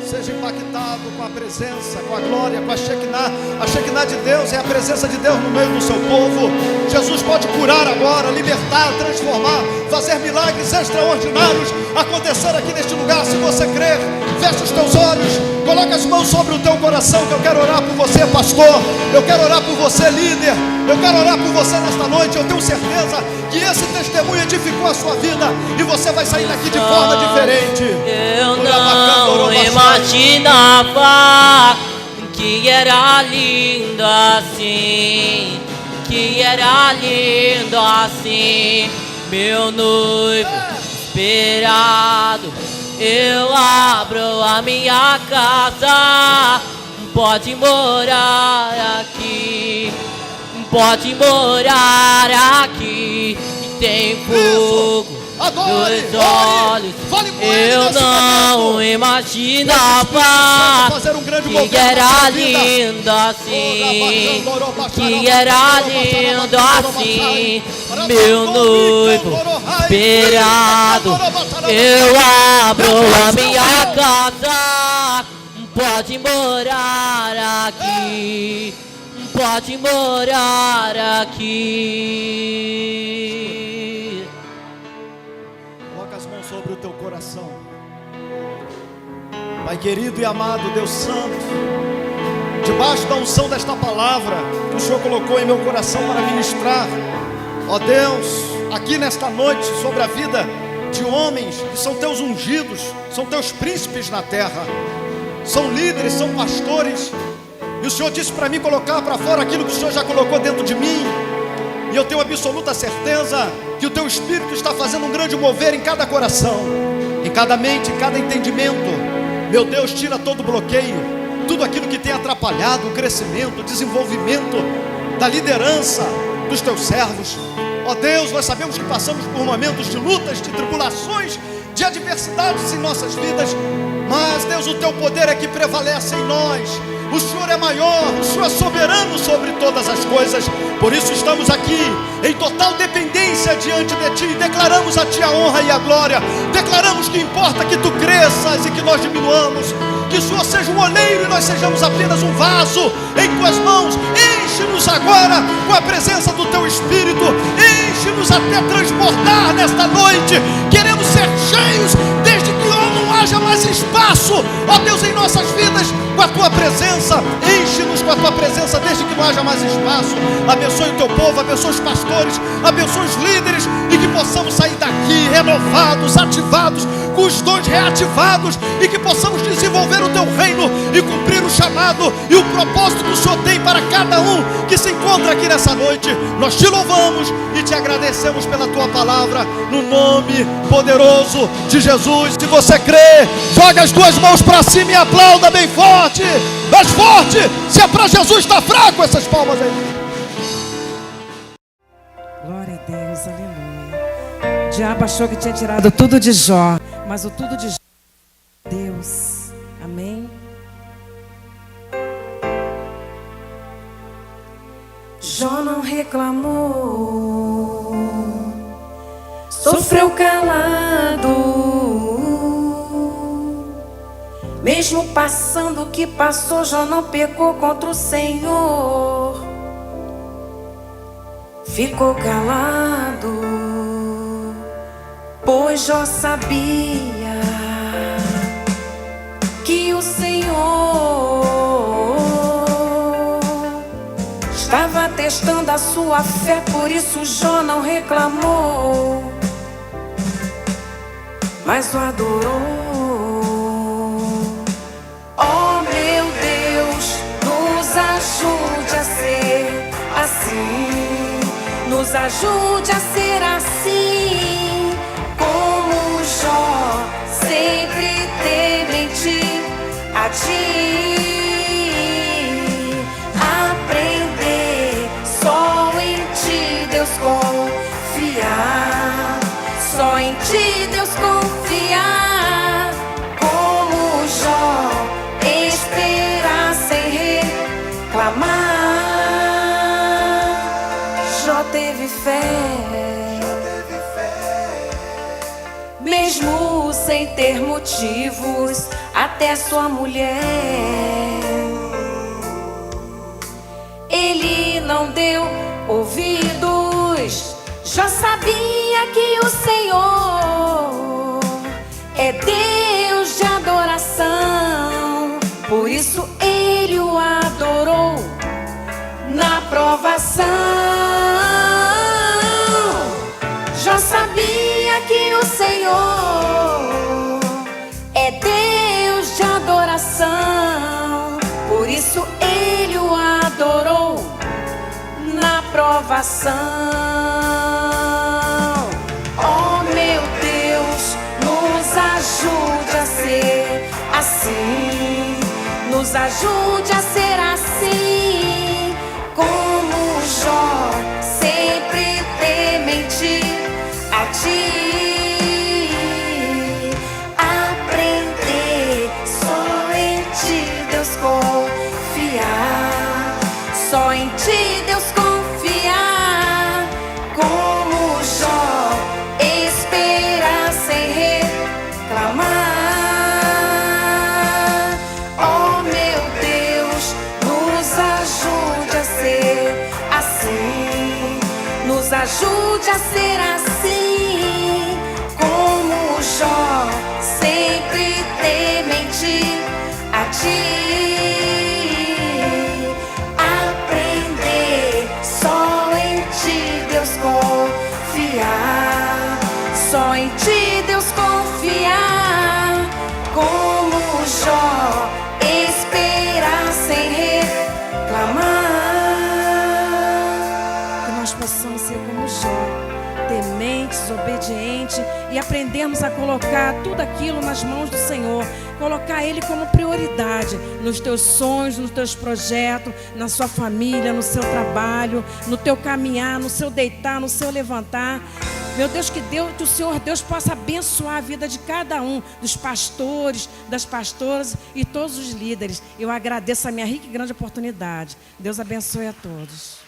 Seja impactado com a presença, com a glória, com a Shekinah. A Shekinah de Deus é a presença de Deus no meio do seu povo. Jesus pode curar agora, libertar, transformar, fazer milagres extraordinários acontecer aqui neste lugar. Se você crer, fecha os teus olhos, coloca as mãos sobre o teu coração, que eu quero orar por você, pastor. Eu quero orar por você, líder. Eu quero orar por você nesta noite. Eu tenho certeza que esse testemunho edificou a sua vida e você vai sair daqui de forma diferente. Eu não imaginava que era lindo assim, que era lindo assim, meu noivo esperado. Eu abro a minha casa, pode morar aqui, pode morar aqui. E tem fogo nos olhos. Eu não imaginava que era lindo assim, que era lindo assim, meu noivo esperado. Eu abro a minha casa, pode morar aqui, pode morar aqui. Coloca as mãos sobre o teu coração. Pai querido e amado, Deus Santo, debaixo da unção desta palavra que o Senhor colocou em meu coração para ministrar, ó Deus, aqui nesta noite, sobre a vida de homens que são teus ungidos, são teus príncipes na terra, são líderes, são pastores, e o Senhor disse para mim colocar para fora aquilo que o Senhor já colocou dentro de mim, e eu tenho absoluta certeza que o teu Espírito está fazendo um grande mover em cada coração, em cada mente, em cada entendimento. Meu Deus, tira todo bloqueio, tudo aquilo que tem atrapalhado o crescimento, o desenvolvimento da liderança dos teus servos. Ó Deus, nós sabemos que passamos por momentos de lutas, de tribulações, de adversidades em nossas vidas, mas Deus, o teu poder é que prevalece em nós. O Senhor é maior, o Senhor é soberano sobre todas as coisas. Por isso estamos aqui em total dependência diante de Ti. Declaramos a Ti a honra e a glória. Declaramos que importa que Tu cresças e que nós diminuamos. Que o Senhor seja um oleiro e nós sejamos apenas um vaso em Tuas mãos. Enche-nos agora com a presença do Teu Espírito. Enche-nos até transbordar nesta noite. Queremos ser cheios desde que não haja mais espaço, ó Deus, em nossas vidas, com a Tua presença. Enche-nos com a Tua presença desde que não haja mais espaço. Abençoe o Teu povo, abençoe os pastores, abençoe os líderes, e que possamos sair daqui renovados, ativados, com os dons reativados, e que possamos desenvolver o Teu reino e cumprir o chamado e o propósito que o Senhor tem para cada um que se encontra aqui nessa noite. Nós Te louvamos e Te agradecemos pela Tua palavra, no nome poderoso de Jesus. Se você crê, joga as duas mãos para cima e aplauda bem forte, mais forte. Se é para Jesus, está fraco essas palmas aí. Glória a Deus, aleluia. O diabo achou que tinha tirado tudo de Jó, mas o tudo de Jó é Deus. Amém. Jó não reclamou, sofreu calado. Mesmo passando o que passou, Jó não pecou contra o Senhor. Ficou calado, pois Jó sabia que o Senhor estava testando a sua fé. Por isso Jó não reclamou, mas o adorou. Oh meu Deus, nos ajude a ser assim, nos ajude a ser assim, como Jó, sempre temente a Ti. Aprender só em Ti, Deus, confiar, só em Ti, Deus, confiar, como Jó, esperar sem reclamar. Jó teve fé, mesmo sem ter motivos. Até sua mulher, ele não deu ouvidos. Jó sabia que o Senhor é Deus de adoração, por isso ele o adorou na provação. Jó sabia que o Senhor é Deus de adoração, por isso ele o adorou na provação. Oh meu Deus, nos ajude a ser assim, nos ajude a ser assim, como Jó, sempre temente a Ti. Aprender só em Ti, Deus, confiar, só em Ti, Deus, confiar, como Jó, esperar sem reclamar. Oh meu Deus, nos ajude a ser assim, nos ajude a ser assim, como Jó, sempre temente Aprender só em ti, Deus, confiar. Só em ti, Deus, confiar. Como Jó, esperar sem reclamar. Que nós possamos ser como Jó, tementes, obedientes, e aprendermos a colocar tudo aquilo nas mãos do Senhor. Colocar Ele como prioridade nos teus sonhos, nos teus projetos, na sua família, no seu trabalho, no teu caminhar, no seu deitar, no seu levantar. Meu Deus, que o Senhor Deus possa abençoar a vida de cada um, dos pastores, das pastoras e todos os líderes. Eu agradeço a minha rica e grande oportunidade. Deus abençoe a todos.